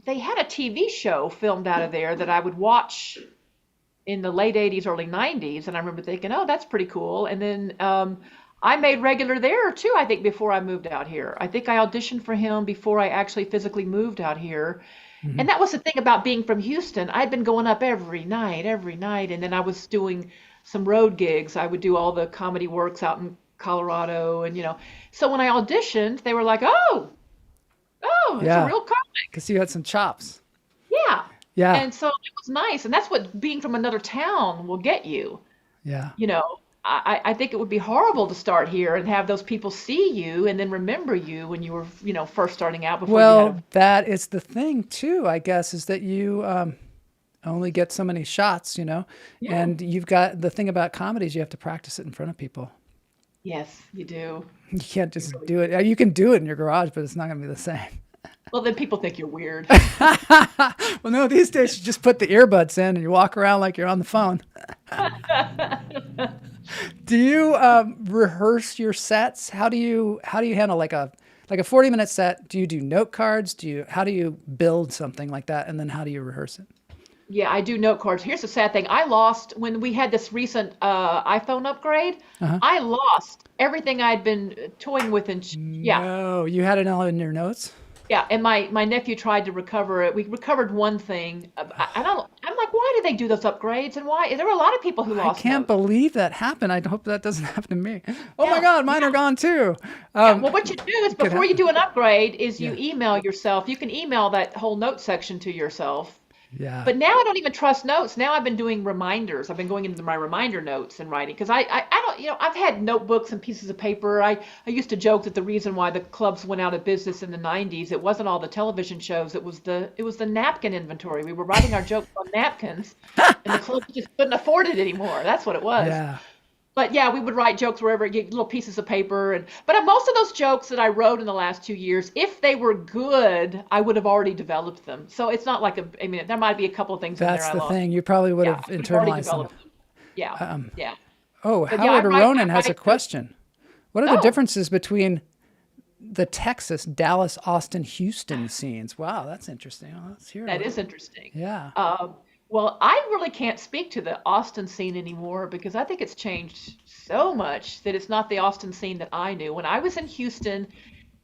they had a TV show filmed out of there that I would watch in the late 80s, early 90s, and I remember thinking, oh, that's pretty cool. And then I made regular there too, I think, before I moved out here. I think I auditioned for him before I actually physically moved out here. And that was the thing about being from Houston. I'd been going up every night, and then I was doing some road gigs. I would do all the comedy works out in Colorado, and so when I auditioned, they were like, oh, it's Yeah. a real comic. Because you had some chops. Yeah. Yeah. And so it was nice, and that's what being from another town will get you. Yeah. I think it would be horrible to start here and have those people see you and then remember you when you were, first starting out before you Well, that is the thing too, I guess, is that you only get so many shots, and you've got the thing about comedy is you have to practice it in front of people. Yes, you do. You can't just do it. You can do it in your garage, but it's not going to be the same. Well, then people think you're weird. Well, no, these days you just put the earbuds in and you walk around like you're on the phone. Do you rehearse your sets? How do you handle like a 40-minute set? Do you do note cards? How do you build something like that? And then how do you rehearse it? Yeah, I do note cards. Here's the sad thing. I lost when we had this recent iPhone upgrade. I lost everything I'd been toying with. No, you had it all in your notes? Yeah, and my nephew tried to recover it. We recovered one thing. I'm like, why did they do those upgrades? And why? There were a lot of people who lost I can't notes. believe that happened. I hope that doesn't happen to me. Oh my God, mine are gone too. Well, what you do is before you do an upgrade is you email yourself. You can email that whole note section to yourself. Yeah. But now I don't even trust notes. Now I've been doing reminders. I've been going into my reminder notes and writing because I don't, I've had notebooks and pieces of paper. I used to joke that the reason why the clubs went out of business in the 90s, it wasn't all the television shows. It was the napkin inventory. We were writing our jokes on napkins and the clubs just couldn't afford it anymore. That's what it was. Yeah. But yeah, we would write jokes wherever, get little pieces of paper. But most of those jokes that I wrote in the last 2 years, if they were good, I would have already developed them. So it's not like there might be a couple of things in there That's I the lost. thing. You probably would have I would have already internalized them. developed them. Yeah, yeah. Oh, But Howard I write- Aronin I has a write- question. What are the Oh. differences between the Texas, Dallas, Austin, Houston scenes? Wow, that's interesting. Oh, let's hear That it. is interesting. Yeah. Well, I really can't speak to the Austin scene anymore because I think it's changed so much that it's not the Austin scene that I knew. When I was in Houston,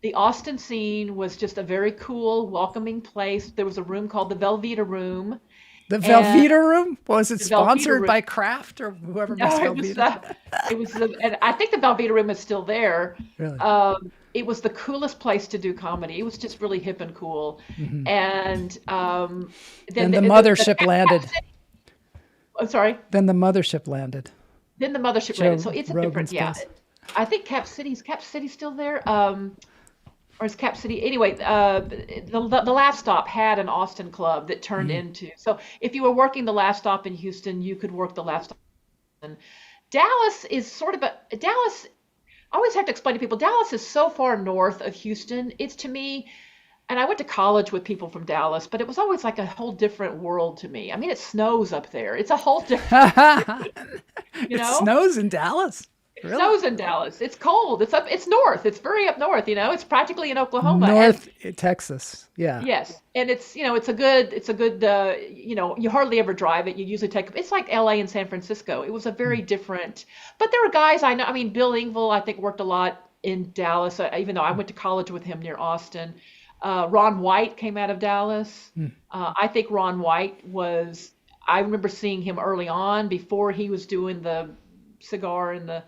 the Austin scene was just a very cool, welcoming place. There was a room called the Velveeta Room. The Velveeta Room? Was it The Velveeta sponsored Room. by Kraft or whoever makes No, it was, Velveeta? and I think the Velveeta Room is still there. Really? It was the coolest place to do comedy. It was just really hip and cool. And then And the mothership landed. I'm sorry. Then the mothership landed. Then the mothership Joe landed. So it's a Rogan's different, yeah. place. I think Cap City still there? Or is Cap City? Anyway, the Laff Stop had an Austin club that turned into. So if you were working the Laff Stop in Houston, you could work the Laff Stop. Dallas is sort of Dallas. I always have to explain to people, Dallas is so far north of Houston. It's to me, and I went to college with people from Dallas, but it was always like a whole different world to me. I mean, it snows up there. It's a whole different, It snows in Dallas? It snows in Dallas. It's cold. It's north. It's very up north, It's practically in Oklahoma. North Texas. Yeah. Yes. And it's a good, you hardly ever drive it. You usually it's like LA and San Francisco. It was a very different, but there were guys I know. I mean, Bill Engvall, I think, worked a lot in Dallas, even though I went to college with him near Austin. Ron White came out of Dallas. I think Ron White I remember seeing him early on before he was doing the cigar and the,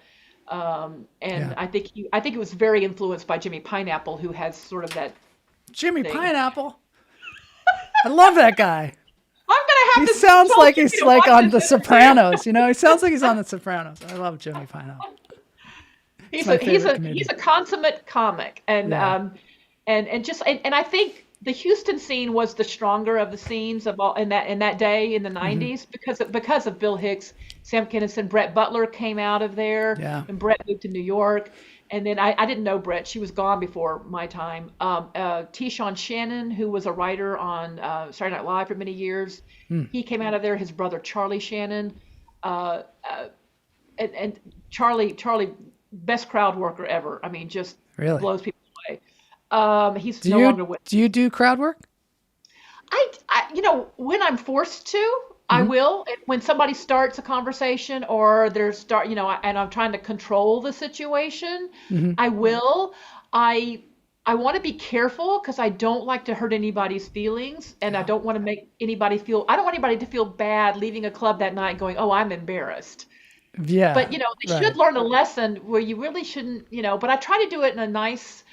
I think it was very influenced by Jimmy Pineapple, who has sort of that. Jimmy thing. Pineapple. I love that guy. I'm gonna have He to. sounds tell like you he's to like watch on this The interview. Sopranos. He sounds like he's on The Sopranos. I love Jimmy Pineapple. He's my a favorite comedian. he's a consummate comic, and Yeah. and I think the Houston scene was the stronger of the scenes of all in that day in the 90s because of Bill Hicks, Sam Kinison, Brett Butler came out of there, Yeah. and Brett moved to New York, And then I didn't know Brett. She was gone before my time. T-Shawn Shannon, who was a writer on Saturday Night Live for many years, he came out of there. His brother Charlie Shannon, and Charlie, best crowd worker ever. I mean, just Really? blows people away. He's no longer with. Do you do crowd work? When I'm forced to, I will. When somebody starts a conversation or and I'm trying to control the situation, I will. I want to be careful because I don't like to hurt anybody's feelings, and I don't want to make anybody feel. I don't want anybody to feel bad leaving a club that night going, "Oh, I'm embarrassed." Yeah. But they should learn a lesson where you really shouldn't. But I try to do it in a nice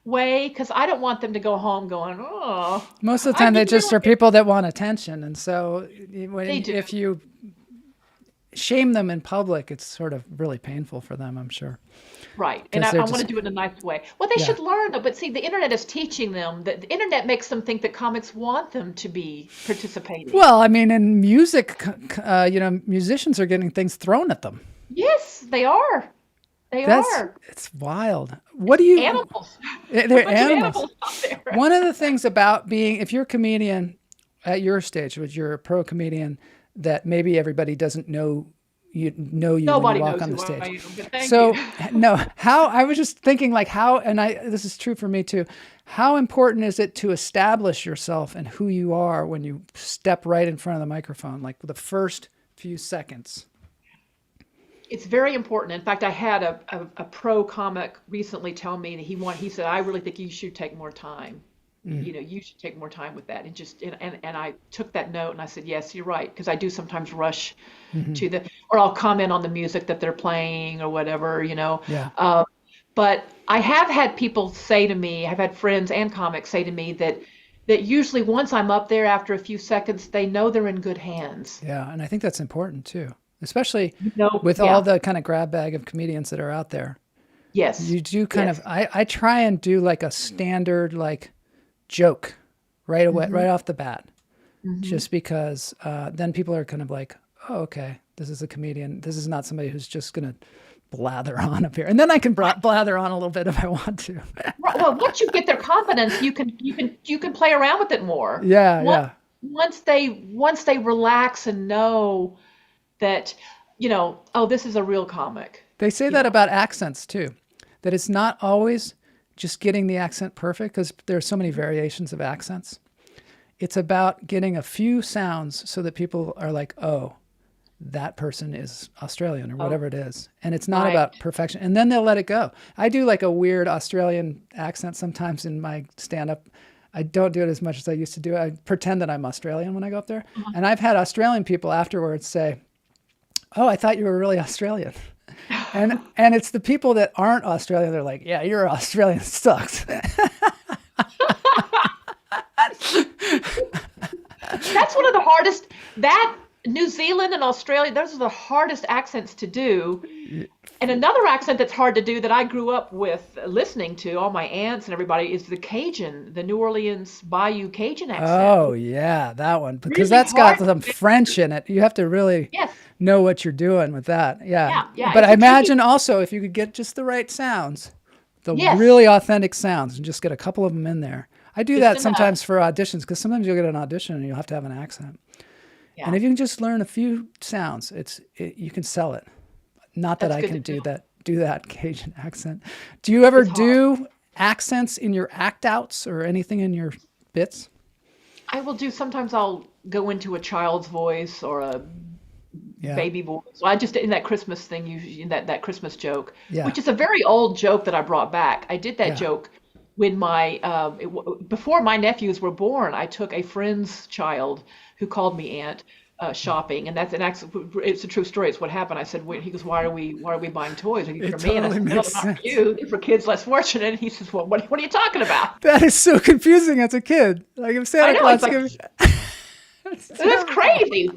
way because I don't want them to go home going, "Oh." Most of the time, they just are people that want attention, and so if you shame them in public, it's sort of really painful for them, I'm sure. Right, and I want to do it in a nice way. Well, they should learn though. But see, the internet is teaching them that the internet makes them think that comics want them to be participating. Well, I mean, in music, musicians are getting things thrown at them. Yes, they are. They are. It's wild. What do you? Animals. They're animals. Animals out there. One of the things about if you're a comedian at your stage, which you're a pro comedian, that maybe everybody doesn't know you Nobody when you walk knows on the who stage. I am, but thank So you. no, how I was just thinking this is true for me too. How important is it to establish yourself and who you are when you step right in front of the microphone, like the first few seconds? It's very important. In fact, I had a pro comic recently tell me that he said, "I really think you should take more time. You should take more time with that." And I took that note and I said, "Yes, you're right," because I do sometimes rush or I'll comment on the music that they're playing or whatever, Yeah. But I have had people say to me, I've had friends and comics say to me that usually once I'm up there after a few seconds, they know they're in good hands. Yeah, and I think that's important too, especially with all the kind of grab bag of comedians that are out there. Yes. You do kind of, I try and do like a standard joke right away, right off the bat, just because then people are kind of like, "Oh, okay, this is a comedian. This is not somebody who's just going to blather on up here." And then I can blather on a little bit if I want to. Well, once you get their confidence, you can play around with it more. Yeah. Once they relax and know that, oh, this is a real comic. They say that about accents too, that it's not always just getting the accent perfect because there are so many variations of accents. It's about getting a few sounds so that people are like, "Oh, that person is Australian," or whatever it is. And it's not about perfection. And then they'll let it go. I do like a weird Australian accent sometimes in my stand-up. I don't do it as much as I used to do. I pretend that I'm Australian when I go up there. And I've had Australian people afterwards say, "Oh, I thought you were really Australian." And it's the people that aren't Australian. They're like, "Yeah, you're Australian. It sucks." That's one of the hardest. New Zealand and Australia, those are the hardest accents to do. And another accent that's hard to do that I grew up with listening to all my aunts and everybody is the Cajun, the New Orleans Bayou Cajun accent. Oh, yeah, that one. Because Really that's got hard. some French in it. You have to really know what you're doing with that. Yeah. Yeah, But it's I a imagine also if you could get just the right sounds, the really authentic sounds, and just get a couple of them in there. I do that sometimes for auditions because sometimes you'll get an audition and you'll have to have an accent. Yeah. And if you can just learn a few sounds, you can sell it. Not that I can do that Cajun accent. Do you ever do accents in your act outs or anything in your bits? I will do. Sometimes I'll go into a child's voice or a baby voice. So I just in that Christmas thing, that Christmas joke, which is a very old joke that I brought back. I did that joke when before my nephews were born. I took a friend's child who called me aunt shopping, and it's a true story. It's what happened. I said, he goes, why are we buying toys? For me, and I said, no, not for you. They're for kids less fortunate. And he says, well, what are you talking about? That is so confusing as a kid. Like if Santa Claus That's crazy.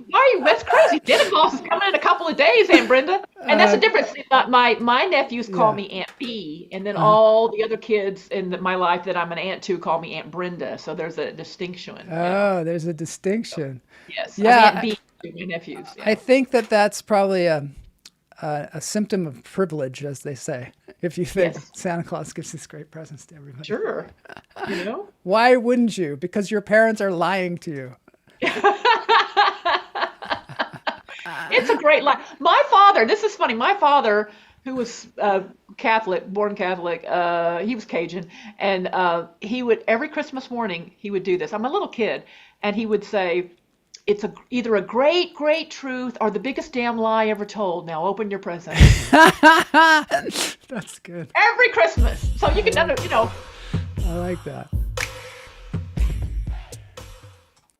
That's crazy. Santa Claus is coming in a couple of days, Aunt Brenda. And that's the difference. My nephews call me Aunt B, and then all the other kids in my life that I'm an aunt to call me Aunt Brenda. So there's a distinction. There's a distinction. Yes. Yeah. I'm Aunt B to my nephews. Yeah. I think that's probably a symptom of privilege, as they say, if you think Yes. Santa Claus gives these great presents to everybody. Sure. You know? Why wouldn't you? Because your parents are lying to you. It's a great lie. My father, this is funny. My father, who was Catholic, born Catholic, he was Cajun, and he would, every Christmas morning, he would do this. I'm a little kid, and he would say, it's either a great, great truth or the biggest damn lie ever told. Now open your present. That's good. Every Christmas. So you can, you know. I like that.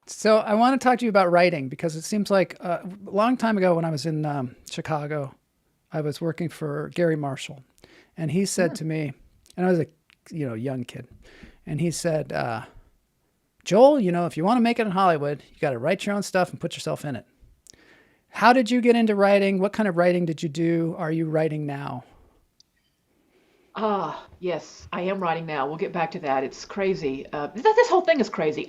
So I want to talk to you about writing, because it seems like a long time ago when I was in Chicago, I was working for Gary Marshall, and he said to me, and I was a young kid, and he said, Joel, if you want to make it in Hollywood, you got to write your own stuff and put yourself in it. How did you get into writing? What kind of writing did you do? Are you writing now? Yes, I am writing now. We'll get back to that. It's crazy. This whole thing is crazy.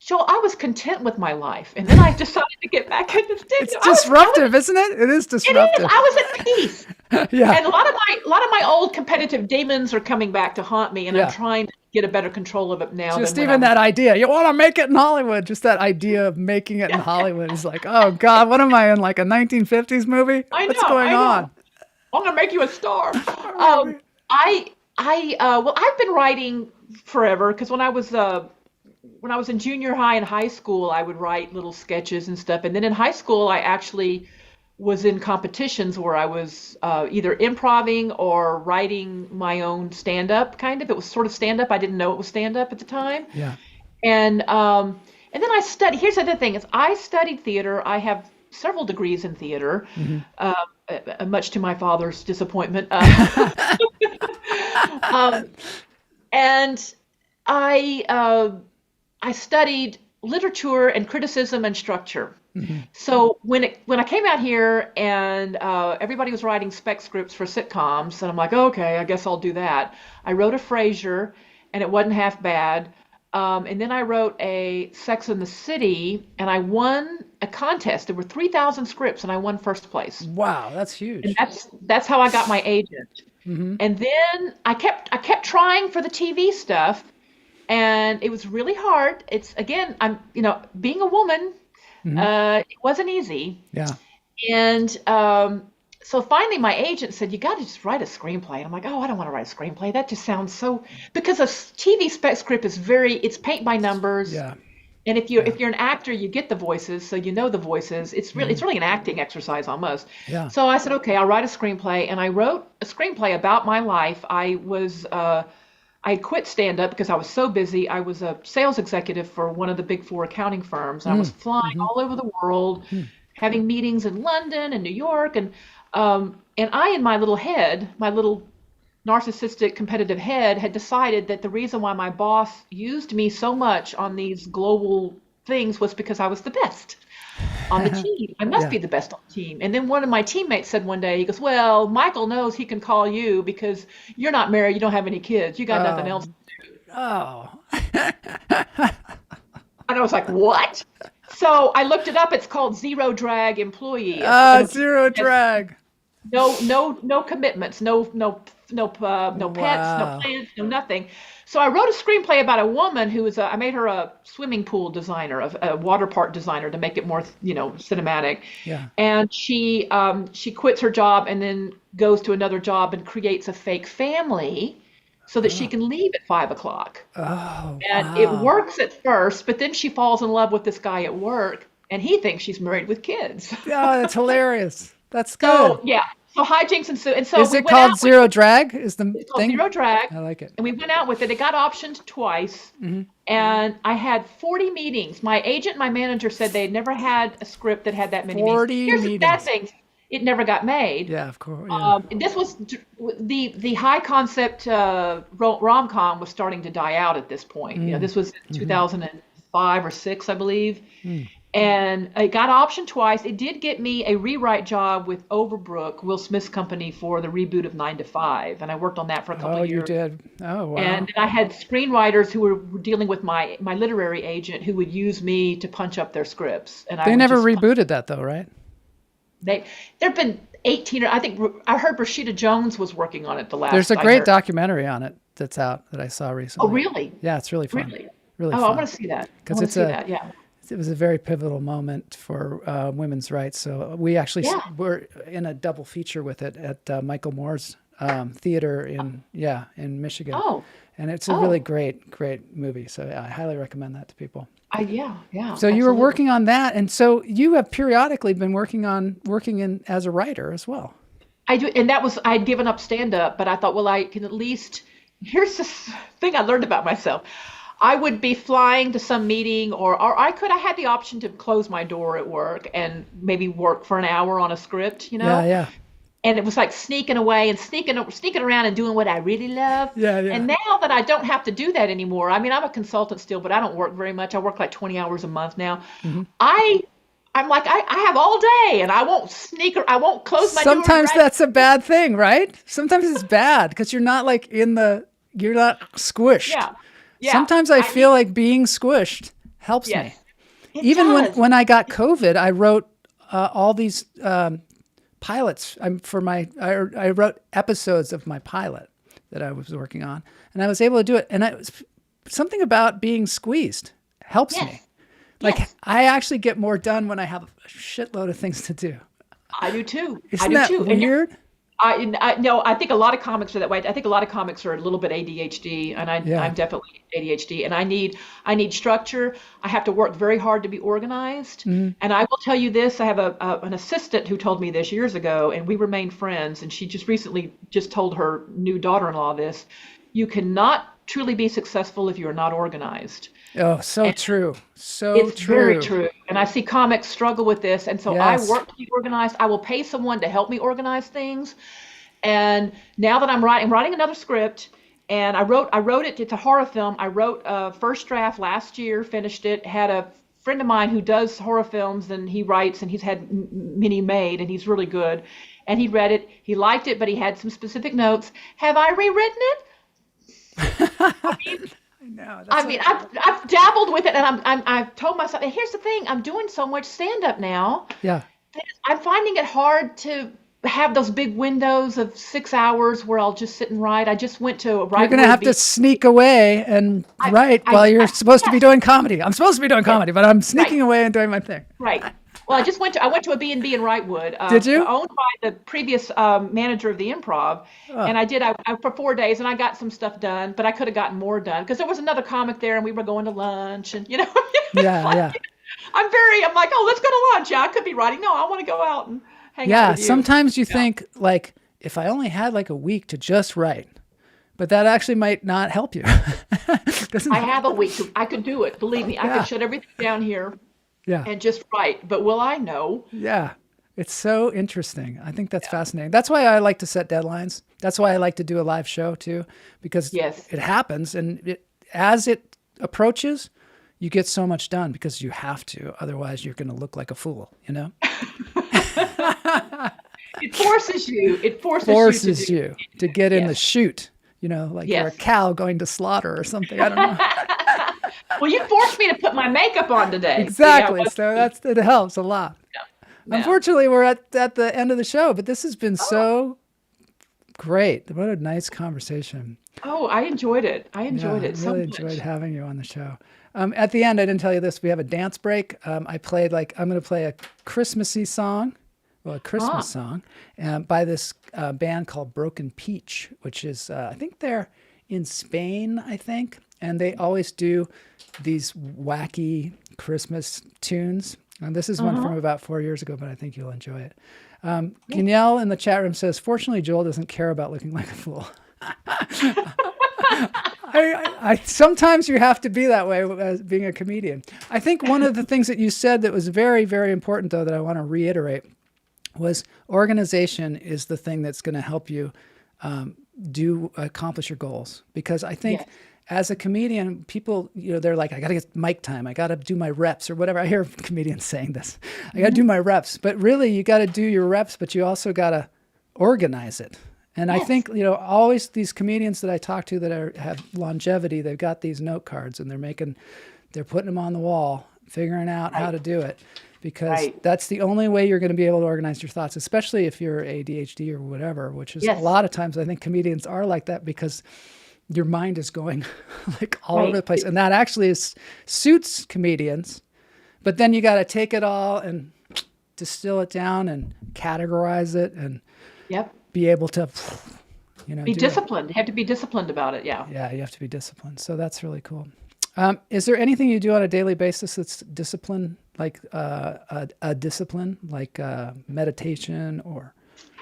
Joel, I was content with my life, and then I decided to get back into the It's disruptive, isn't it? It is disruptive. It is. I was at peace. Yeah. And a lot of my old competitive demons are coming back to haunt me, and Yeah. I'm trying to get a better control of it now. Just than when even that idea, you want to make it in Hollywood. Just that idea of making it in Hollywood is like, oh God, what am I in, like a 1950s movie? What's going on? I'm gonna make you a star. Well, I've been writing forever, because when I was in junior high and high school, I would write little sketches and stuff. And then in high school, I actually was in competitions where I was either improving or writing my own stand-up, kind of. It was sort of stand-up. I didn't know it was stand-up at the time. Yeah. And then I studied. Here's the other thing: is I studied theater. I have several degrees in theater, much to my father's disappointment. And I studied literature and criticism and structure. So when I came out here and everybody was writing spec scripts for sitcoms, and I'm like, okay, I guess I'll do that. I wrote a Frasier, and it wasn't half bad. And then I wrote a Sex and the City, and I won a contest. There were 3,000 scripts, and I won first place. Wow, that's huge. And that's how I got my agent. And then I kept trying for the TV stuff, and it was really hard. It's, again, being a woman, it wasn't easy. Yeah. And so finally my agent said, you got to just write a screenplay. And I'm like, oh, I don't want to write a screenplay. That just sounds so, because a TV spec script is it's paint by numbers. Yeah. And if you're an actor, you get the voices, so you know the voices. It's really an acting exercise almost. Yeah. So I said, okay, I'll write a screenplay, and I wrote a screenplay about my life. I quit stand-up because I was so busy. I was a sales executive for one of the big four accounting firms. And I was flying all over the world, having meetings in London and New York, and I, in my little head, my little narcissistic competitive head, had decided that the reason why my boss used me so much on these global things was because I was the best on the team. I must be the best on the team. And then one of my teammates said one day, he goes, well, Michael knows he can call you because you're not married, you don't have any kids, you got nothing else to do. Oh. And I was like, what? So I looked it up. It's called Zero Drag Employee. Zero drag. No commitments, no pets, no plans, no nothing. So I wrote a screenplay about a woman who was I made her a swimming pool designer, a water park designer, to make it more, cinematic. Yeah. And she quits her job and then goes to another job and creates a fake family so that she can leave at 5:00. Oh. And it works at first, but then she falls in love with this guy at work, and he thinks she's married with kids. Oh, that's hilarious. That's good. So yeah. So hijinks ensue. And so is it called Zero Drag? Is the thing? Zero Drag. I like it. And we went out with it. It got optioned twice. And I had 40 meetings. My agent and my manager said they had never had a script that had that many 40 meetings. Here's the bad thing. It never got made. Yeah, of course. Yeah. This was the high concept rom-com was starting to die out at this point. This was 2005 or 6, I believe. And it got optioned twice. It did get me a rewrite job with Overbrook, Will Smith's company, for the reboot of 9 to 5. And I worked on that for a couple of years. Oh, you did? Oh, wow. And I had screenwriters who were dealing with my literary agent who would use me to punch up their scripts. And they never rebooted that, though, right? There've been 18, or I think I heard Rashida Jones was working on it the last. There's a I great heard. documentary on it that's out that I saw recently. Oh, really? Yeah, it's really fun. Really? Really Oh, fun. I want to see that. I Because want to it's see that. Yeah. it was a very pivotal moment for women's rights. So we actually were in a double feature with it at Michael Moore's theater in Michigan. Oh. And it's a really great movie. So I highly recommend that to people. Yeah. So you were working on that, and so you have periodically been working in as a writer as well. I do, and I'd given up stand up, but I thought, well, I can at least. Here's the thing I learned about myself. I would be flying to some meeting, or I had the option to close my door at work and maybe work for an hour on a script, Yeah. And it was like sneaking away and sneaking around and doing what I really love. Yeah. And now that I don't have to do that anymore, I mean, I'm a consultant still, but I don't work very much. I work like 20 hours a month now. Mm-hmm. I'm like, I have all day, and I won't I won't close my door. Sometimes that's a bad thing, right? Sometimes it's bad because you're not you're not squished. Yeah. Sometimes I feel like being squished helps me. Even does. when I got COVID, I wrote all these pilots I wrote episodes of my pilot that I was working on, and I was able to do it. And something about being squeezed helps me. Like I actually get more done when I have a shitload of things to do. I do too. Isn't that weird? No, I think a lot of comics are that way. I think a lot of comics are a little bit ADHD, and I'm definitely ADHD, and I need structure. I have to work very hard to be organized. Mm-hmm. And I will tell you this: I have an assistant who told me this years ago, and we remained friends. And she just recently told her new daughter-in-law this: you cannot truly be successful if you are not organized. Oh, true. It's very true. And I see comics struggle with this. And so I work to be organized. I will pay someone to help me organize things. And now that I'm writing another script, and I wrote it. It's a horror film. I wrote a first draft last year, finished it, had a friend of mine who does horror films, and he writes, and he's had many made, and he's really good. And he read it. He liked it, but he had some specific notes. Have I rewritten it? I've dabbled with it, and I've told myself, and here's the thing, I'm doing so much stand-up now. Yeah. I'm finding it hard to have those big windows of 6 hours where I'll just sit and write. I just went to a writing. You're going to have to sneak away and write while you're supposed to be doing comedy. I'm supposed to be doing comedy, but I'm sneaking away and doing my thing. Right. Well, I went to a B&B in Wrightwood. Did you? Owned by the previous manager of the Improv. Oh. And I for 4 days, and I got some stuff done, but I could have gotten more done because there was another comic there, and we were going to lunch, and Yeah. I'm like, oh, let's go to lunch. Yeah, I could be writing. No, I want to go out and hang out with you. Sometimes you think like, if I only had like a week to just write, but that actually might not help you. I have a week. I could do it. Believe me, I could shut everything down here. Yeah. And just write. But will I know? Yeah. It's so interesting. I think that's fascinating. That's why I like to set deadlines. That's why I like to do a live show too, because it happens. And as it approaches, you get so much done because you have to. Otherwise, you're going to look like a fool, It forces you. It forces you to get in the chute, like you're a cow going to slaughter or something. I don't know. Well, you forced me to put my makeup on today. Exactly. So it helps a lot. Yeah. Unfortunately, we're at the end of the show, but this has been so great. What a nice conversation. Oh, I enjoyed it. I really enjoyed having you on the show. At the end, I didn't tell you this. We have a dance break. I'm going to play a Christmassy song, a Christmas song, by this band called Broken Peach, which is, I think they're in Spain, and they always do these wacky Christmas tunes. And this is one from about 4 years ago, but I think you'll enjoy it. Danielle in the chat room says, fortunately, Joel doesn't care about looking like a fool. I sometimes you have to be that way as being a comedian. I think one of the things that you said that was very, very important, though, that I want to reiterate was organization is the thing that's going to help you accomplish your goals. Because I think as a comedian, people, they're like, I got to get mic time. I got to do my reps or whatever. I hear comedians saying this. I got to do my reps. But really, you got to do your reps, but you also got to organize it. And I think, always these comedians that I talk to that have longevity, they've got these note cards and they're putting them on the wall, figuring out how to do it. because that's the only way you're going to be able to organize your thoughts, especially if you're ADHD or whatever, which is a lot of times I think comedians are like that because your mind is going like all over the place. And that actually suits comedians, but then you got to take it all and distill it down and categorize it and be able to, be disciplined. You have to be disciplined about it. Yeah. Yeah. You have to be disciplined. So that's really cool. Is there anything you do on a daily basis that's discipline, like a discipline, like meditation or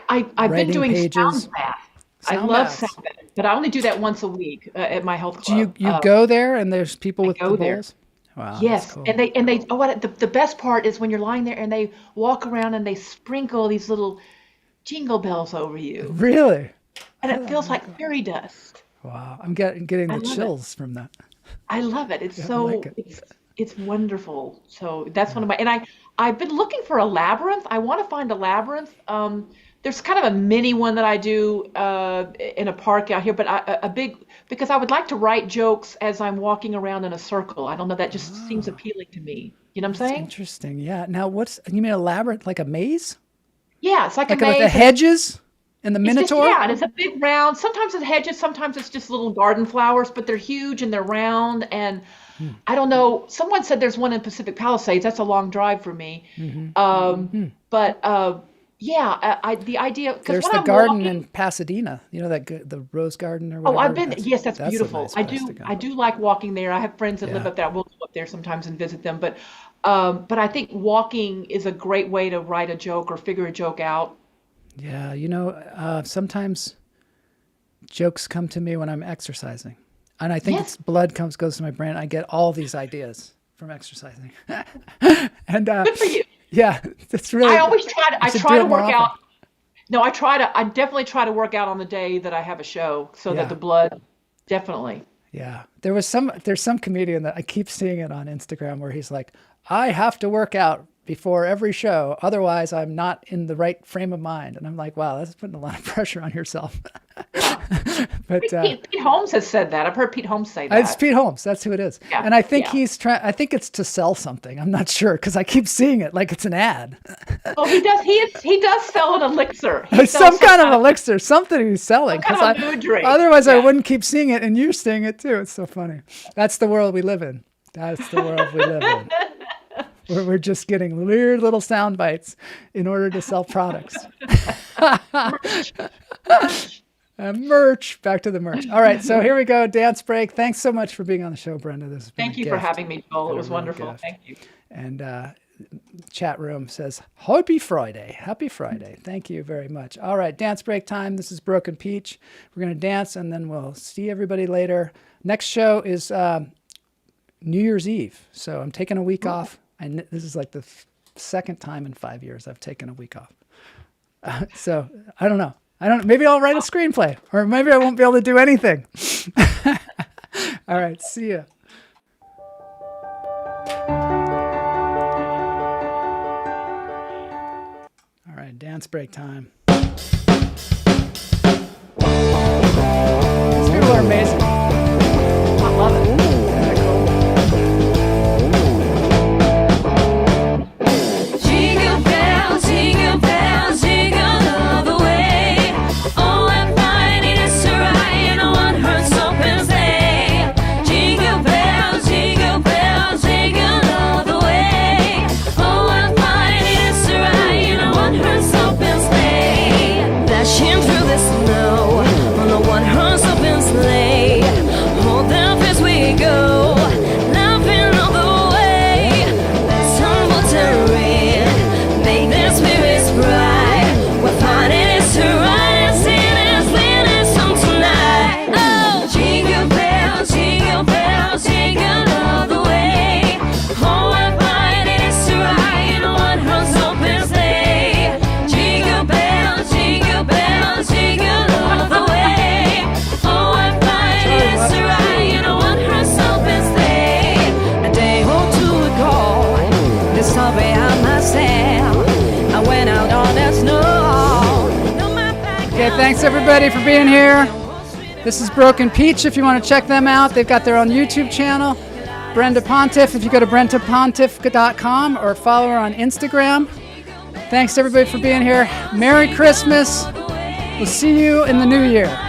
I've been doing pages? sound bath. I love sound bath, but I only do that once a week at my health club. Do you go there and there's people with the bowls? There. Wow. Yes, cool. and they the best part is when you're lying there and they walk around and they sprinkle these little jingle bells over you. Really? And it feels like fairy dust. Wow, I'm getting the chills from that. I love it. It's it's wonderful. So that's one of my, and I've been looking for a labyrinth. I want to find a labyrinth. There's kind of a mini one that I do in a park out here, but a big, because I would like to write jokes as I'm walking around in a circle. I don't know, that just seems appealing to me. You know what I'm saying? Interesting. Yeah. Now you mean a labyrinth, like a maze? Yeah, it's like a maze. Like the hedges and the Minotaur? And it's a big round. Sometimes it's hedges, sometimes it's just little garden flowers, but they're huge and they're round. And I don't know, someone said there's one in Pacific Palisades. That's a long drive for me. But the idea, there's the garden in Pasadena, the rose garden or whatever. Oh, I've been, yes, that's beautiful. Nice I do like walking there. I have friends that live up there. I will go up there sometimes and visit them. But I think walking is a great way to write a joke or figure a joke out. Yeah, sometimes jokes come to me when I'm exercising. And I think it's blood goes to my brain. I get all these ideas from exercising. And good for you. Yeah, it's really. I always try to work out. No, I definitely try to work out on the day that I have a show so that the blood, definitely. Yeah. There's some comedian that I keep seeing it on Instagram where he's like, I have to work out before every show. Otherwise, I'm not in the right frame of mind. And I'm like, wow, that's putting a lot of pressure on yourself. But Pete Holmes has said that. I've heard Pete Holmes say that. It's Pete Holmes. That's who it is. Yeah, and I think I think it's to sell something. I'm not sure because I keep seeing it like it's an ad. Oh, he does. He does sell an elixir. Some kind of elixir, something he's selling. Otherwise, I wouldn't keep seeing it, and you're seeing it too. It's so funny. That's the world we live in. That's the world we live in. We're just getting weird little sound bites in order to sell products. Merch. Back to the merch. All right, so here we go. Dance break. Thanks so much for being on the show, Brenda. This has been Thank you for having me, Joel. It was wonderful. Gift. Thank you. And chat room says, Happy Friday. Happy Friday. Thank you very much. All right, dance break time. This is Broken Peach. We're going to dance, and then we'll see everybody later. Next show is New Year's Eve. So I'm taking a week off. And this is like the second time in 5 years I've taken a week off. So I don't know. Maybe I'll write a screenplay, or maybe I won't be able to do anything. All right. See ya. All right. Dance break time. These people are amazing. I love it. Thanks everybody for being here. This is Broken Peach if you want to check them out. They've got their own YouTube channel. Brenda Pontiff. If you go to brendapontiff.com or follow her on Instagram. Thanks everybody for being here. Merry Christmas. We'll see you in the new year.